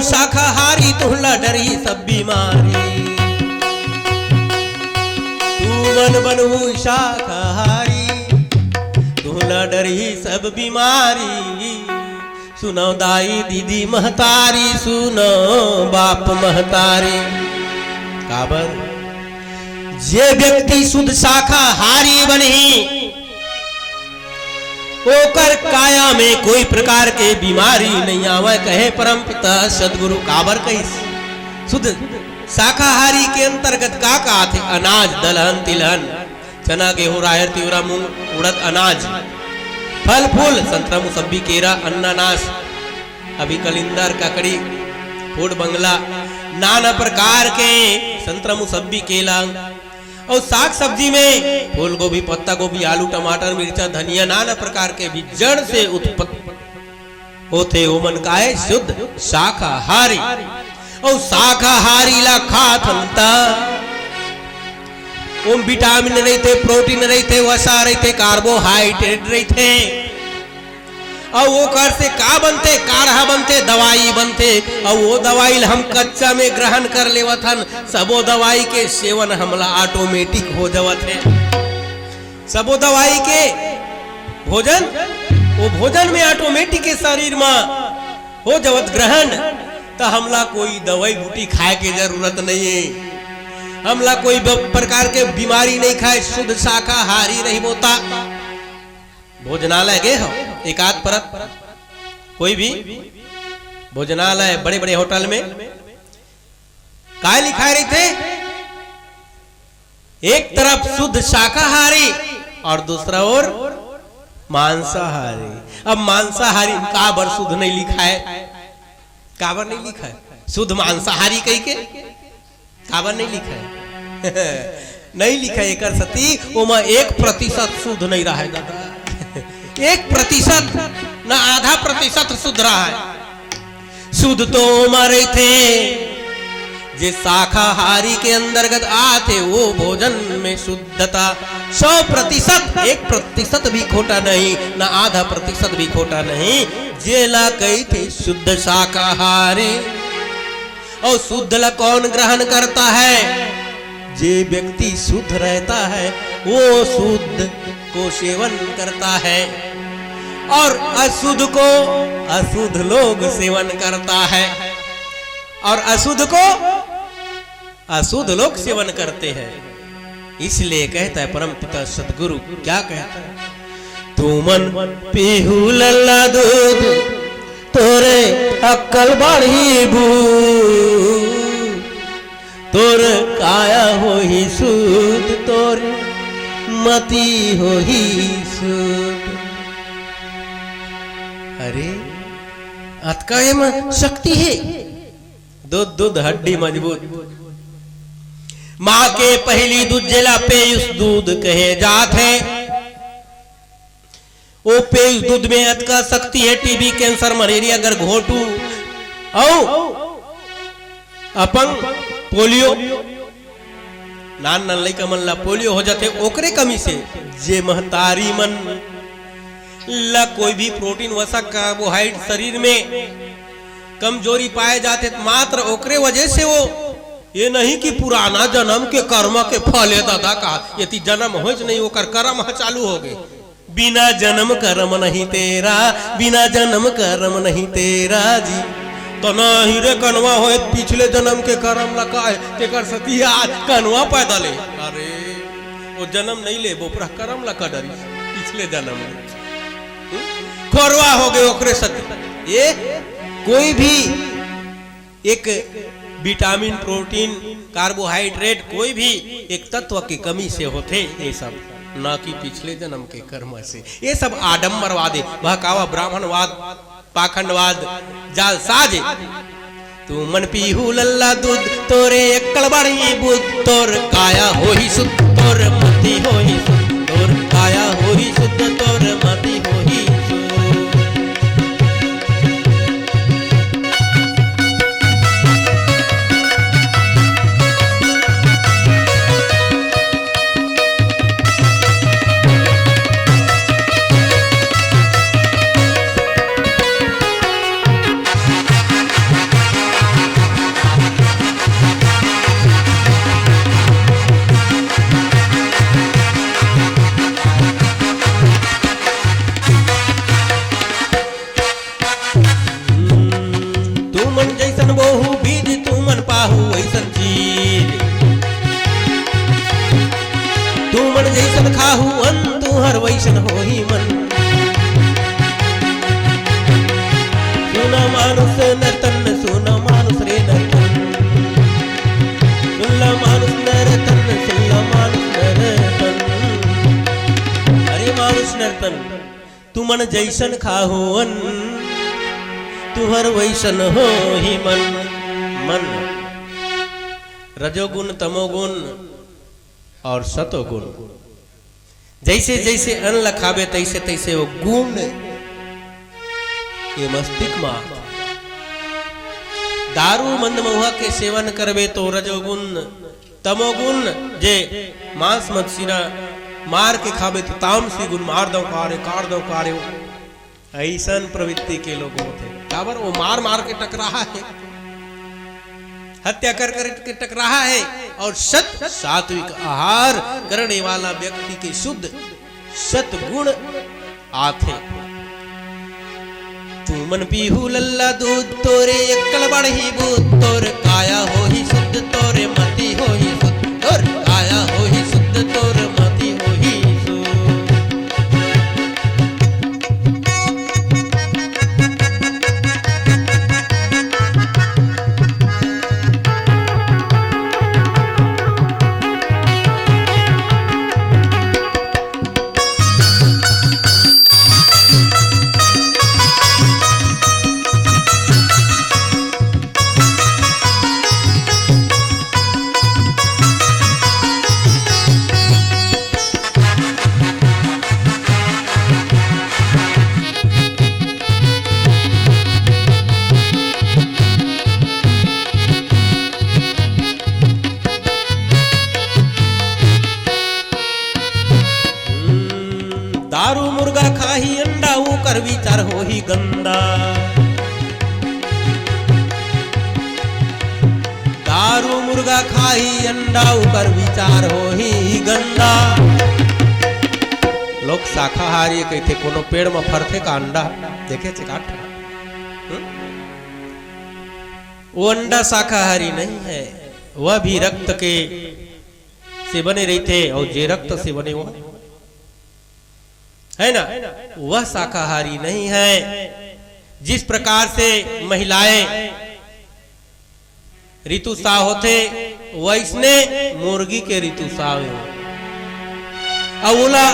शाखाहारी तुहला डरी सब बीमारी, तू मन बनहु शाखाहारी, तुहला डरी सब बीमारी। सुनो दाई दीदी महतारी, सुनो बाप महतारी। काबर जे व्यक्ति शुद्ध शाखाहारी बनी, ओकर काया में कोई प्रकार के बीमारी नहीं आवे, कहे परम पिता सदगुरु। काबर कहिस शुद्ध शाकाहारी के अंतर्गत का थे? अनाज, दलहन, तिलहन, चना, गेहूं, राहर, तिवरा, मूंग, उड़द, अनाज, फल फूल, संतरा, मुसब्बी, केरा, अनानास, अभी कलिंदर, ककड़ी, फूड बंगला, नाना प्रकार के संतरा, मुसब्बी, केला। और साग सब्जी में फूल गोभी, पत्ता गोभी, आलू, टमाटर, मिर्चा, धनिया, नाना प्रकार के भी जड़ से उत्पन्न होते ओमन का है शुद्ध शाकाहारी। और शाकाहारी ला खात ओम विटामिन रहते, प्रोटीन रहते, वसा रहते, कार्बोहाइड्रेट रहते। और वो कर से का बनते? काढ़ा बनते, दवाई बनते। और वो दवाई हम कच्चा में ग्रहण कर लेवत हन, सबो दवाई के सेवन हमला ऑटोमेटिक हो जावत है। सबो दवाई के भोजन, वो भोजन में ऑटोमेटिक के शरीर में हो जावत ग्रहण। तो हमला कोई दवाई बूटी खाए के जरूरत नहीं है, हमला कोई प्रकार के बीमारी नहीं खाए, शुद्ध शाकाहारी नहीं होता। भोजनालय गए हो एक आध परत, कोई भी भोजनालय बड़े बड़े होटल में काय लिखाए रही थे? एक तरफ शुद्ध शाकाहारी और दूसरा और मांसाहारी। अब मांसाहारी काबर शुद्ध नहीं लिखा है? काबर नहीं लिखा है? शुद्ध मांसाहारी कही के काबर नहीं लिखा है? नहीं लिखा एक सती ओमा 1% शुद्ध नहीं रहा है दादा। 1% न आधा प्रतिशत शुद्ध रहा है। शुद्ध तो मारे थे जे शाकाहारी के अंतर्गत आते वो भोजन में शुद्धता 100%, 1% भी खोटा नहीं न आधा प्रतिशत भी खोटा नहीं। जेला कही थे शुद्ध शाकाहारी। और शुद्ध ला कौन ग्रहण करता है? जे व्यक्ति शुद्ध रहता है वो शुद्ध को सेवन करता है और अशुद्ध को अशुद्ध लोग सेवन करता है और अशुद्ध को अशुद्ध लोग सेवन करते हैं। इसलिए कहता है परम पिता सदगुरु क्या कहता है? तू मन पीहू लल्ला दूध तोरे अक्कल बढ़ी बू तोर काया हो ही शुद्ध तोर मति हो ही शुद्ध। अरे अतका में शक्ति है। दूध दूध हड्डी मजबूत। माँ के पहली दूध जिला पेयुष दूध कहे जात है। वो पेयुष दूध में अतका शक्ति है। टीबी कैंसर मलेरिया अगर घोटू औ अपंग पोलियो नान नान लइका मन ला पोलियो हो जाते ओकरे कमी से। जे महतारी मन ला कोई भी प्रोटीन वसा कार्बोहाइड्रेट शरीर में कमजोरी पाए जाते मात्र ओकरे वजह से वो ये नहीं कि पुराना जन्म के कर्म के फल है दादा का यदि जन्म हो नहीं वो कर्म चालू हो गए। बिना जन्म कर्म नहीं तेरा बिना जन्म कर्म नहीं तेरा जी तो न हीरे कनवा हो पिछले जन्म के कर्म लगा है कर सती आज कनवा पैदा ले। अरे वो जन्म नहीं ले वो पूरा कर्म लगा डरी पिछले जन्म में खोरवा हो गए ओकरे सती। ये कोई भी एक विटामिन प्रोटीन कार्बोहाइड्रेट कोई भी एक तत्व की कमी से होते ये सब ना कि पिछले जन्म के कर्म से। ये सब आडंबरवाद बहकावा ब्राह्मणवाद पाखंडवाद जाल साजे। तू मन पीहू लल्ला दूध तोरे अक्कल बढ़ी बुध तोर काया हो ही शुद्ध तोर मति हो ही शुद्ध तोर काया हो ही शुद्ध तोर मति हो ही खाहू अन तुहर वैसन हो ही मन। सुना मानुष नर्तन सुना मानुष रे नर्तन सुनला मानुष नर्तन सुनला मानुष नर्तन। अरे मानुष नर्तन तू मन जैसन खाहू अन तुहर वैसन हो ही मन। मन रजोगुण तमोगुण और सतोगुण जैसे जैसे अन्न लखावे तैसे तैसे वो गुण ये मस्तिष्क में। दारू मंद महुआ के सेवन करवे तो रजोगुण तमोगुण जे मांस मछली मार के खावे तो तामसी गुण मार दो कारे काट दो कारे ऐसा प्रवृत्ति के लोग होते। काबर वो मार मार के टकराहा है हत्या कर कर के टकराहा है और सात्विक आहार करने वाला व्यक्ति के शुद्ध सतगुण आथे। तू मन पीहू लल्ला दूध तोरे अक्कल बढ़ी बूद तोर काया हो ही शुद्ध तोरे मति हो ही शुद्ध तोर काया हो ही शुद्ध तोर मति हो ही कर विचार हो ही गंदा। दारू मुर्गा खाही अंडा कर विचार हो ही गंदा। लोग शाकाहारी कहते कोनो पेड़ में फरथे का अंडा देखे थे काट। वो अंडा शाकाहारी नहीं है, वह भी रक्त के से बने रहते और जे रक्त से बने वो है ना, वह शाकाहारी नहीं है। जिस प्रकार से महिलाएं ऋतुस्राव होते वैसने मुर्गी के ऋतुस्राव हो। अवला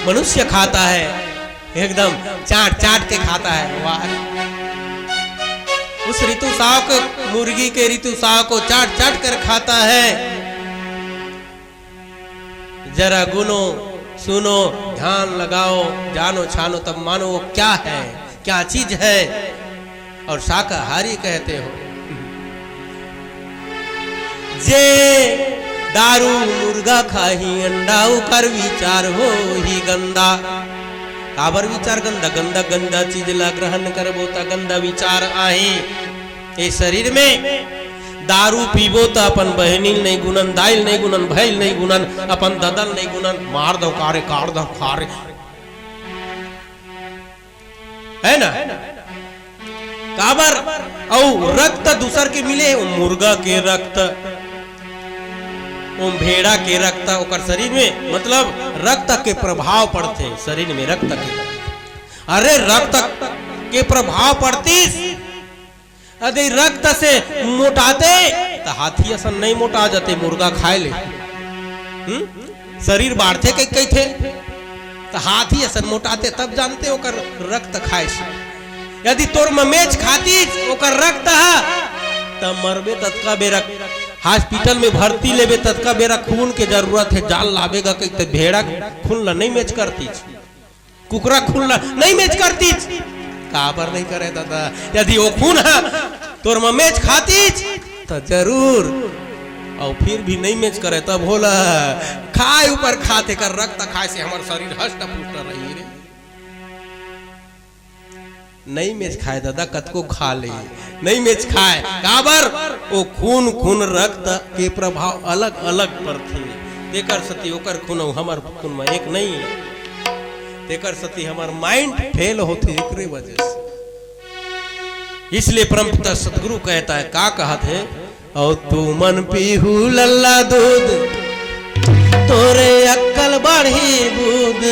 मनुष्य खाता है एकदम चाट चाट के खाता है। वाह, उस ऋतुस्राव को मुर्गी के ऋतुस्राव को चाट चाट कर खाता है। जरा गुनो सुनो ध्यान लगाओ जानो छानो तब मानो वो क्या है, क्या चीज है और शाकाहारी कहते हो। जे दारू मुर्गा खाही अंडा कर विचार हो ही गंदा। काबर विचार गंदा, गंदा गंदा चीज ला ग्रहण करबो ता गंदा विचार आही। ए शरीर में दारू पीबो तो अपन बहनील नहीं गुनन, दाइल नहीं गुनन, भैल नहीं गुनन, अपन ददल नहीं गुनन, मार दो कारे काट दो खारे, है ना। काबर औ रक्त दूसर के मिले, मुर्गा के रक्त, भेड़ा के रक्त ओकर शरीर में, मतलब रक्त के प्रभाव पड़ते शरीर में, रक्त के। अरे रक्त के प्रभाव पड़ती, यदि रक्त से मोटाते तो हाथी असन नहीं मोटा जाते, मुर्गा खाए ले शरीर बाढ़ते कई कई थे तो हाथी असन मोटाते, तब जानते ओकर रक्त खाए से। यदि तोर ममेज खाती ओकर रक्त है तब मरबे तत्का बेरा हॉस्पिटल में भर्ती लेबे तत्का बेरा खून के जरूरत है, जान लावेगा कई तो भेड़ा खून ला नहीं मेच करती, कुकरा खून ला नहीं मेच करती, काबर नहीं करे दादा। यदि वो खून है तोर ममेज खाती तो जरूर, और फिर भी नहीं मेच करे तब होला खाए ऊपर खाते कर रक्त खाए से हमार शरीर हष्ट पुष्ट रही रे। नहीं मेच खाए दादा, कतको खा ले नहीं मेच खाए, काबर वो खून खून रक्त के प्रभाव अलग अलग पड़ते, तेकर सती ओकर खून हमार खून में एक नहीं, तेकर सती हमार माइंड फेल होते एकरे वजह से। इसलिए परमपिता सतगुरु कहता है, का कहत है, और तू मन पीहू लल्ला दूध तोरे अक्कल बढ़ी बूद,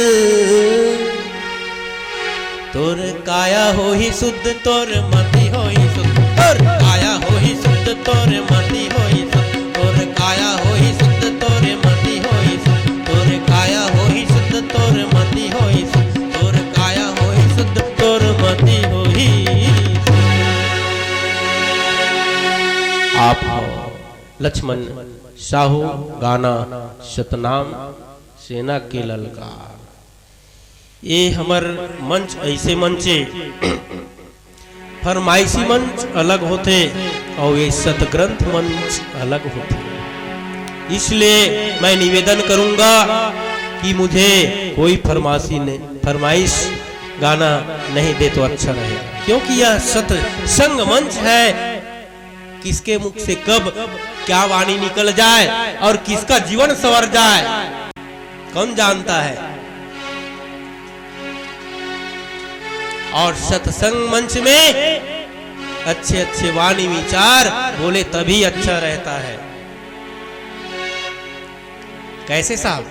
तोर काया हो ही शुद्ध तोर मति हो ही शुद्ध, तोर काया हो ही शुद्ध तोर मति हो ही शुद्ध, तोर काया हो ही शुद्ध तोर मति हो ही शुद्ध, तोर काया हो ही शुद्ध तोर मति हो ही शुद्ध, तोर काया हो ही शुद्ध तोर मति हो ही। आप लक्ष्मण साहू, गाना सतनाम सेना के ललकार। ये हमार मंच ऐसे मंचे फरमाइशी मंच अलग होते और ये सतग्रंथ मंच अलग होते, इसलिए मैं निवेदन करूंगा कि मुझे कोई फरमाइश गाना नहीं दे तो अच्छा रहेगा, क्योंकि यह सत्संग मंच है। किसके मुख से कब क्या वाणी निकल जाए और किसका जीवन संवर जाए कौन जानता है। और सत्संग मंच में अच्छे अच्छे वाणी विचार बोले तभी अच्छा रहता है। कैसे साहब,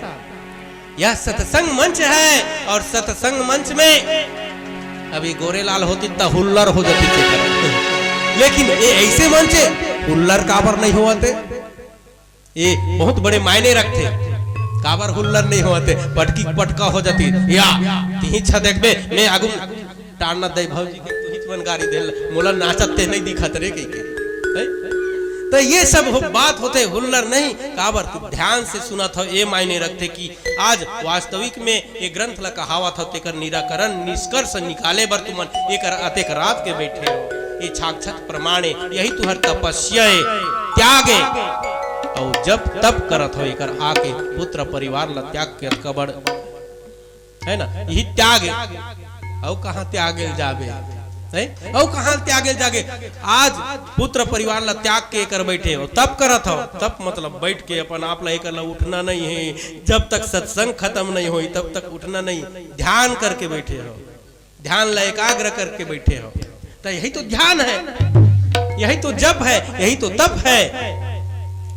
यह सत्संग मंच है और सत्संग मंच में अभी गोरेलाल होती तो हुल्लर हो जाती, लेकिन ये ऐसे मंच हुल्लर काबर नहीं होते, ये बहुत बड़े मायने रखते, काबर हुल्लर नहीं होते, पटकी पटका हो जाती या तीन छा देखबे मैं आगू टारना दे भौजी के तू हिच मन गाड़ी दे मोला नाचते नहीं दिखत रे के तो ये सब बात होते हुल्लर नहीं, काबर तू ध्यान से सुना था, ये मायने रखते कि आज वास्तविक में ये ग्रंथ ला कहावत हो तेकर निराकरण निष्कर्ष निकाले बर तुमन एक अतेक रात के बैठे हो, ये साक्षात प्रमाणे यही तुहर तपस्या त्यागे और जब तब करत हो एकर आके पुत्र परिवार ला त्याग के कबड़ है ना, यही त्याग और कहाँ त्यागे जाबे है, और कहाँ त्यागे जागे। आज पुत्र परिवार ला त्याग के कर बैठे हो, तब करत हो, तब मतलब बैठ के अपन आप ला कर ला उठना नहीं है। जब तक सत्संग खत्म नहीं हुई तब तक उठना नहीं, ध्यान करके बैठे हो, ध्यान ला एकाग्र करके बैठे हो। तो यही तो ध्यान है, यही तो जप है, यही तो तप है।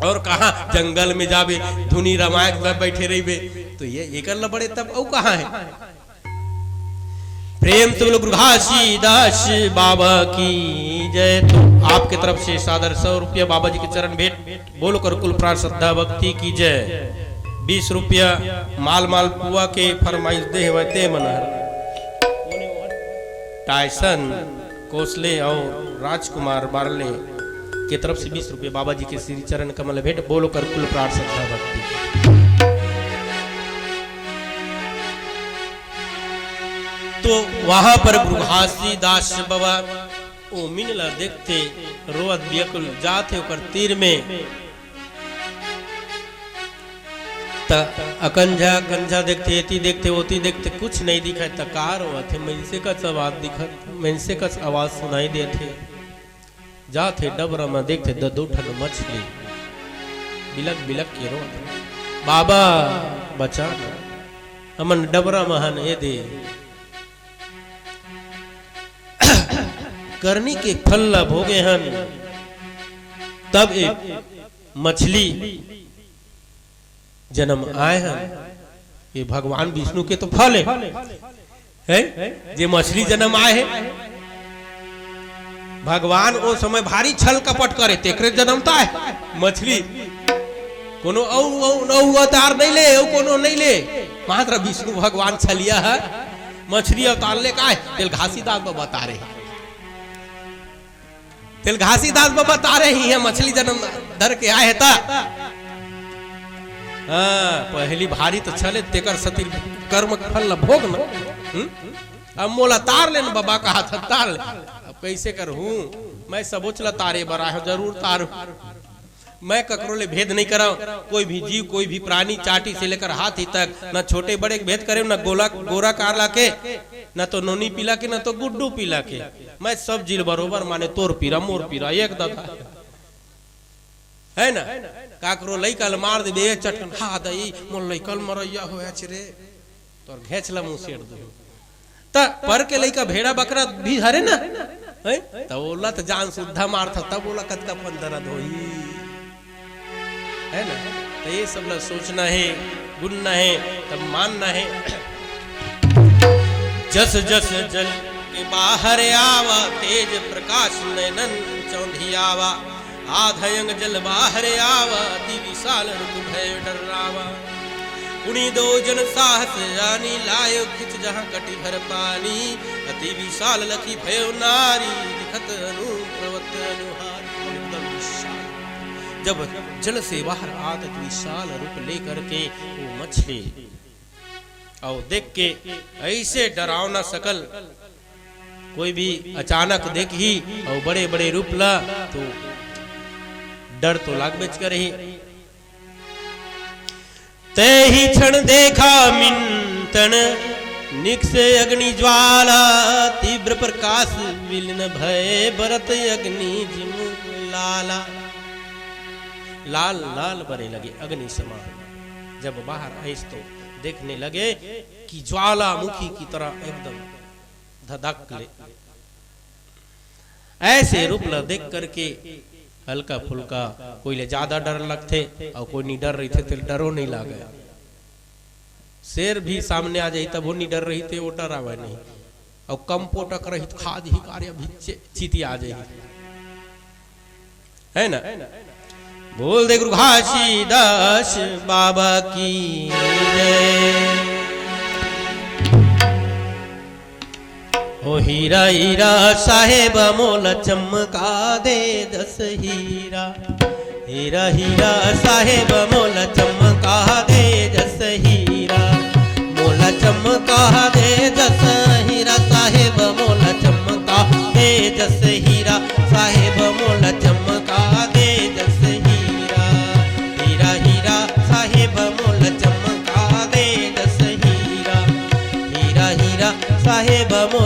और कहा जंगल में जाबे धुनी रामायण में बैठे रहिबे, तो ये कर ला बड़े तब और कहाँ है। प्रेम तो गुरु घासीदास बाबा की जय। तो आपके तरफ से सादर 100 रुपया बाबा जी के चरण भेंट। बोलो कर कुल प्राण श्रद्धा भक्ति की जय। 20 रुपया माल पुआ के फरमाइश दे वते मनहर टाइसन कोसले और राजकुमार बारले के तरफ से 20 रुपये बाबा जी के श्री चरण कमल भेंट। बोलो कर कुल प्राण श्रद्धा भक्ति। तो वहां पर गुरु घासीदास बाबा ओ मिनला देखते रोअत बियकुल जाते ओकर तीर में त अकंजा कंजा देखते एती देखते ओती देखते कुछ नहीं दिखा। तकार हुआ थे मनसे का आवाज दिखा, मनसे का आवाज सुनाई देते। जाते डबरा में देखते दो ठन मछली बिलक बिलक के रो। बाबा बचा हमन डबरा महन ए दे करनी के फल ला भोगे हन। तब एक मछली जन्म आए हैं। ये भगवान विष्णु के तो फल है जे मछली जन्म आए है। भगवान ओ समय भारी छल कपट करे तेकरे जन्मता है मछली। कोनो अवतार नहीं ले, कोनो नहीं ले, मात्र विष्णु भगवान छलिया है मछली अवतार ले का है। तेल घासीदास बाबा बता रहे, तेल घासीदास बाबा बता रहे ही है मछली जन्म धर के आए था। पहली भारी तो छले तेकर सती कर्म फल न भोग न। अब मोला तार ले बाबा का हाथ तार ले। अब कैसे करूं मैं सबोचला तारे बरा है जरूर तार। मैं ककरो ले भेद नहीं कराऊं। कोई भी जीव कोई भी प्राणी चाटी से लेकर हाथी तक न छोटे बड़े भेद करे, न गोरा कारला के, न तो नोनी पीला के, न तो गुड्डू पीला के। मैं सब जीव बरोबर माने तोर पीरा मोर पीरा एक दादा है ना। काकरो लइकल मार दे बे चटकन हा दई मोर लइकल मरैया होया रे तोर घेचला मुंह सेड़ दो। त पर के लइका भेड़ा बकरा भी हरे ना है त ओला त जान सुद्धा मारता तब ओला कतका पन दर्द होई है ना। तो ये सब लोग सोचना है, गुनना है, तब मानना है। जस जस जल के बाहर आवा तेज प्रकाश नयनन चौंधियावा। आधयंग जल बाहर आवा अति विशाल रुक भय डरावा। उनी दो जन साहस जानी लायो खिच जहां कटी भर पानी। अति विशाल लखी भय नारी दिखत अनुप्रवत अनुहारी। एकदम विशाल जब जल से बाहर आदत विशाल रूप लेकर के वो मछली और देख के ऐसे डरावना सकल कोई भी अचानक देख ही और बड़े बड़े रूप ला तो डर तो लाग बेच कर ही। ते ही क्षण देखा मिंतन निकसे अग्नि ज्वाला। तीव्र प्रकाश विलीन भय बरत अग्नि जिम लाला। लाल लाल बरे लगे अग्नि समान। जब बाहर आइस तो देखने लगे कि ज्वालामुखी की तरह एकदम धधक ले। ऐसे रूप ला देख करके हल्का फुल्का कोई ले ज्यादा डर लगते और कोई नहीं डर रही थे तो डरो नहीं लागे। शेर भी सामने आ जाई तब वो नहीं डर रही थे, वो डरावे नहीं। और कंपोटक रही खाद ही कार्य भी चीती आ जाएगी है ना। बोल दे गुरु घासीदास बाबा की जय। ओ हीरा हीरा साहेब मोल चमका दे 10 हीरा। हीरा हीरा साहेब मोल चमका दे 10 हीरा। मोल चमका दे 10 हीरा साहेब मोल चमका दे 10 हीरा। साहेब मोल चमका दे 10 हीरा। हीरा हीरा साहेब मोल चमका दे 10 हीरा। हीरा हीरा साहेब मोल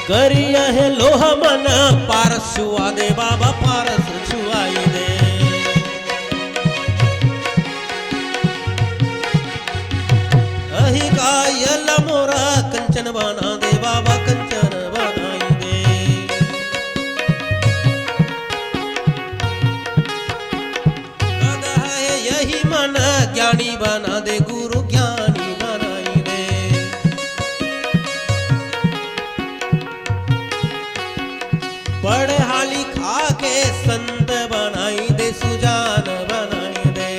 करिया है लोहा मन पारस छुआ दे बाबा पारस छुआई दे। अहि कायल मोरा कंचन बना दे बाबा कंचन बनाई दे। गधा है यही मन ज्ञानी बना दे गुरु ज्ञानी बनाई दे। पढ़ा लिखा के संत बनाई दे सुजान बनाई दे।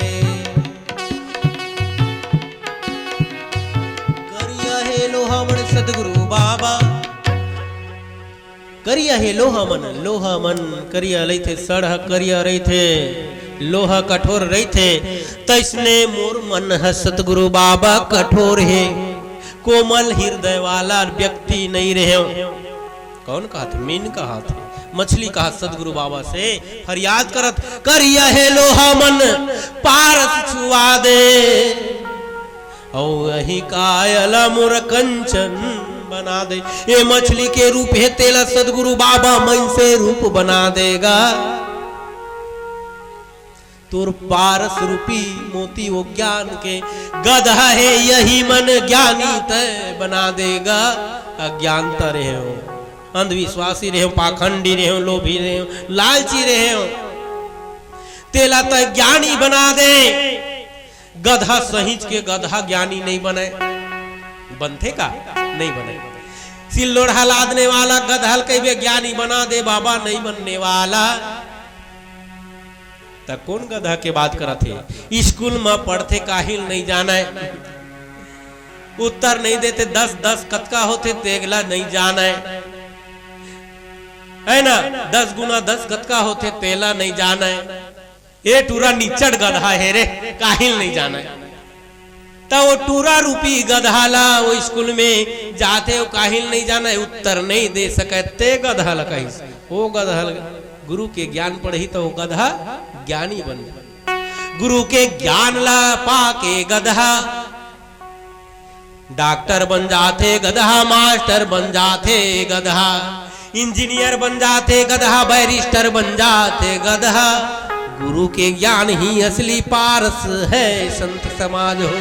करिया है लोहा मन सदगुरु बाबा करिया है लोहा मन करिया रही थे सड़ करिया रही थे लोहा कठोर रही थे। तैसने मोर मन है सतगुरु बाबा कठोर है कोमल हृदय वाला व्यक्ति नहीं रहे। कौन कहा था? मीन कहा था, मछली कहा सतगुरु बाबा से फरियाद करत करिया है लोहा मन पारस छुआ दे। और वही कायला मोर कंचन बना दे। ये मछली के रूप है तेला सतगुरु बाबा मन से रूप बना देगा। तुर पारस रूपी मोती वो ज्ञान के गधा है यही मन ज्ञानी तय बना देगा। अज्ञानता रहे हो, अंधविश्वासी रहे हो, पाखंडी रहे हो, लोभी रहे हो, लालची रहे हो, तेला तय ज्ञानी बना दे। गधा सहिंच के गधा ज्ञानी नहीं बने, बनते का नहीं बने। सिल लोढ़ा लादने वाला गधल के ज्ञानी बना दे बाबा नहीं बनने वाला। तक कौन गधा के बात करत है? स्कूल में पढ़ते काहिल नहीं जाना है, उत्तर नहीं देते 10-10 कतका होते तेगला नहीं जाना है ना। 10 गुना 10 कतका होते तेला नहीं जाना है। ये टूरा निचड़ गधा है रे, काहिल नहीं जाना है। तो वो टूरा रूपी गधाला वो स्कूल में जाते हो काहिल नहीं जाना है, उत्तर नहीं दे सकते गधा कहीं। वो गधा गुरु के ज्ञान पढ़ी तो वो गधा ज्ञानी बन जाए। गुरु के ज्ञान ला पाके गधा डॉक्टर बन जाते गधा, मास्टर बन जाते गधा, इंजीनियर बन जाते गधा, बैरिस्टर बन जाते गधा। गुरु के ज्ञान ही असली पारस है संत समाज हो।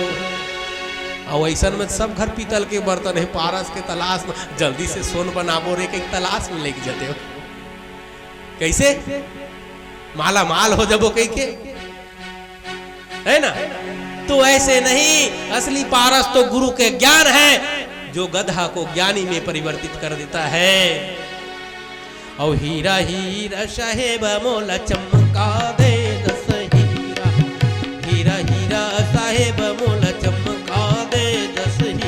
और ऐसा में सब घर पीतल के बर्तन है, पारस के तलाश में जल्दी से सोन बनाबो रे के तलाश में लेके जाते हो। कैसे माला माल हो जबो कई के, है ना। तो ऐसे नहीं, असली पारस तो गुरु के ज्ञान है जो गधा को ज्ञानी में परिवर्तित कर देता है। और हीरा हीरा साहेब मोला चमका दे 10 हीरा, हीरा हीरा साहेब मोला चमका दे 10 हीरा।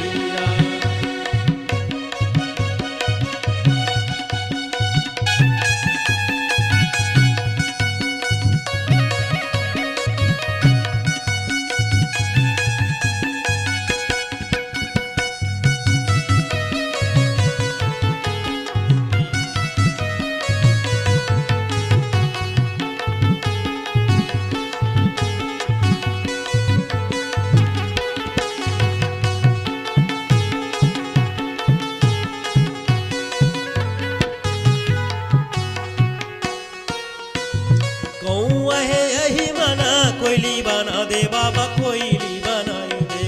कोयली बना दे बाबा कोयली बनाई दे।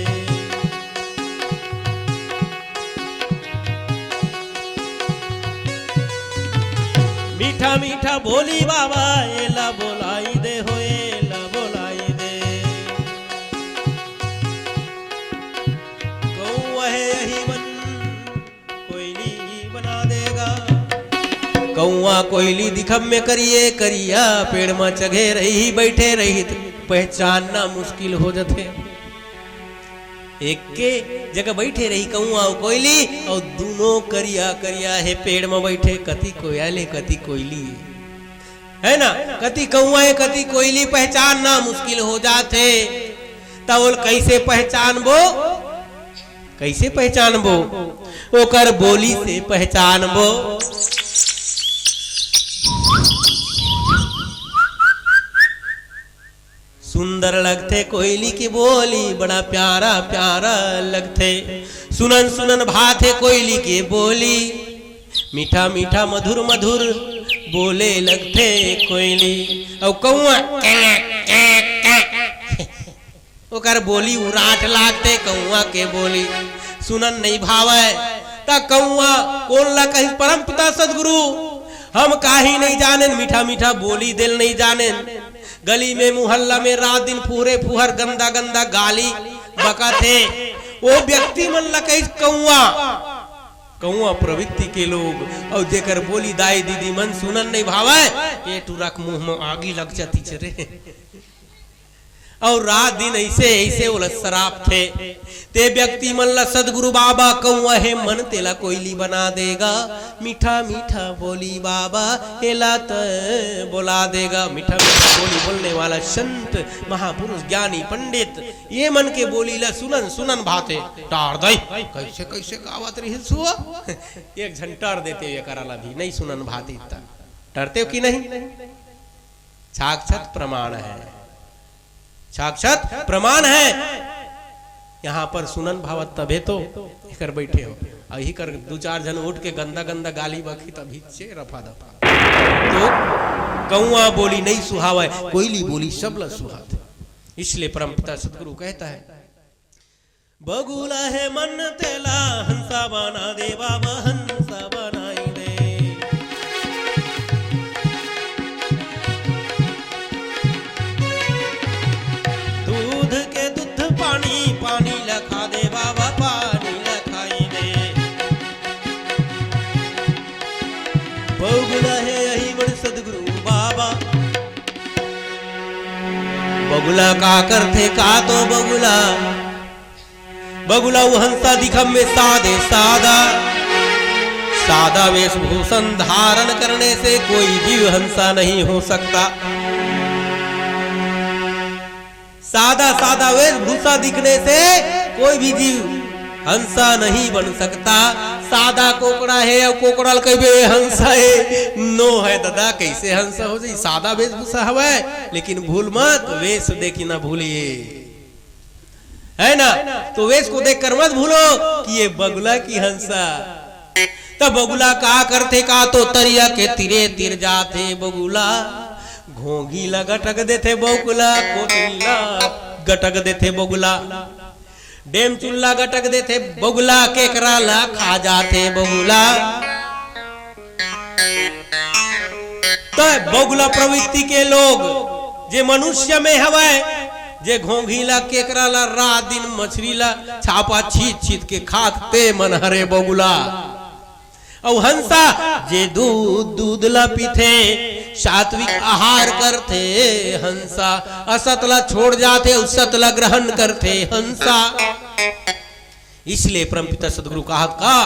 मीठा मीठा बोली बाबा एला बोलाई दे हो, एला बोलाई दे। कौआ है यही मन कोयली बना देगा। कौआ कोयली दिखब में करिए करिया, पेड़ में चढ़े रही बैठे रही तो पहचानना मुश्किल हो जाते। एक के जगह बैठे रही कौआ और कोयली, और दोनों करिया करिया है पेड़ में बैठे, कति कोयले कति कोयली है ना, कति कौआ है कति कोयली, पहचानना मुश्किल हो जाते। तब कैसे पहचानबो, कैसे पहचानबो? ओकर बोली से पहचानबो। सुंदर लगते कोयली की बोली, बड़ा प्यारा प्यारा लगते। सुनन सुनन भाते कोयली की बोली, मीठा मीठा मधुर मधुर बोले लगते कोयली और कौआ ओकर बोली उराट लागते कौआ के बोली सुनन नहीं भावे ता कौआ कौन ला कही परम पिता सदगुरु हम काही नहीं जाने मीठा मीठा बोली दिल नहीं जाने गली में मुहल्ला में रात दिन पूरे फुहर गंदा गंदा गाली बका थे वो व्यक्ति मन ला कही कौआ कौआ प्रवृत्ति के लोग और जेकर बोली दाई दीदी मन सुनन नहीं भावे ये टूरक मुंह में आगी लग जाती चरे और रात दिन ऐसे ऐसे वो शराब थे ते व्यक्ति मन ला सदगुरु बाबा कौआ है मन तेला कोयली बना देगा मीठा मीठा बोली बाबा हेला तो बोला देगा मीठा मीठा बोली बोलने वाला संत महापुरुष ज्ञानी पंडित ये मन के बोली ला सुनन सुनन भाते टार दई कैसे कैसे गावत रही सुआ एक झंटार देते ये कराला भी नहीं सुनन भाती डरते हो कि नहीं साक्षात प्रमाण है साक्षात प्रमाण है यहाँ पर सुनन भावत तबे तो कर बैठे हो यही कर दो चार जन उठ के गंदा गंदा गाली बखी तभी से रफा दफा तो कौआ बोली नहीं सुहावे कोयली बोली सब ला सुहाते इसलिए परमपिता सदगुरु कहता है बगुला है मन तेला हंसा बना दे बाबा हंसा बनाई दे दूध के दूध पानी पानी लखा दे बाबा पानी लखाई दे बगुला है यही बड़ सदगुरु बाबा बगुला का करते का तो बगुला बगुला वो हंसा दिखम में सादे सादा सादा वेशभूषण धारण करने से कोई जीव हंसा नहीं हो सकता सादा सादा वेशभूषा दिखने से कोई भी जीव हंसा नहीं बन सकता सादा कोकड़ा है और कोकड़ल कहे हंसा है नो है दादा कैसे हंसा हो जाए सादा वेशभूषा हवा लेकिन भूल मत वेश देखी ना भूलिए है ना तो वेश को देख कर मत भूलो कि ये बगुला की हंसा तब बगुला कहा करते का तो तरिया के तिरे तिर जाते बगुला घोंघीला गटक देते बगुला कोटिला गटक देते बगुला डेम चुल्ला गटक देते बगुला केकरा ला खा जाते बगुला तो बगुला प्रवृत्ति के लोग जे मनुष्य में हवे जे घोंघीला केकरा ला रात दिन मछली ला छापा छीत छीत के खाते मन हरे बगुला और हंसा जे दूध दूध ला पीते सात्विक आहार करते हंसा असत ला छोड़ जाते असत ला ग्रहण करते हंसा इसलिए परमपिता सदगुरु कहा का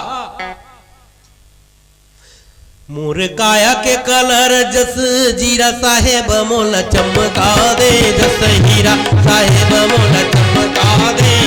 मोर काया के कलर जस जीरा साहेब मोला चमका दे जस हीरा साहेब मोला चमका दे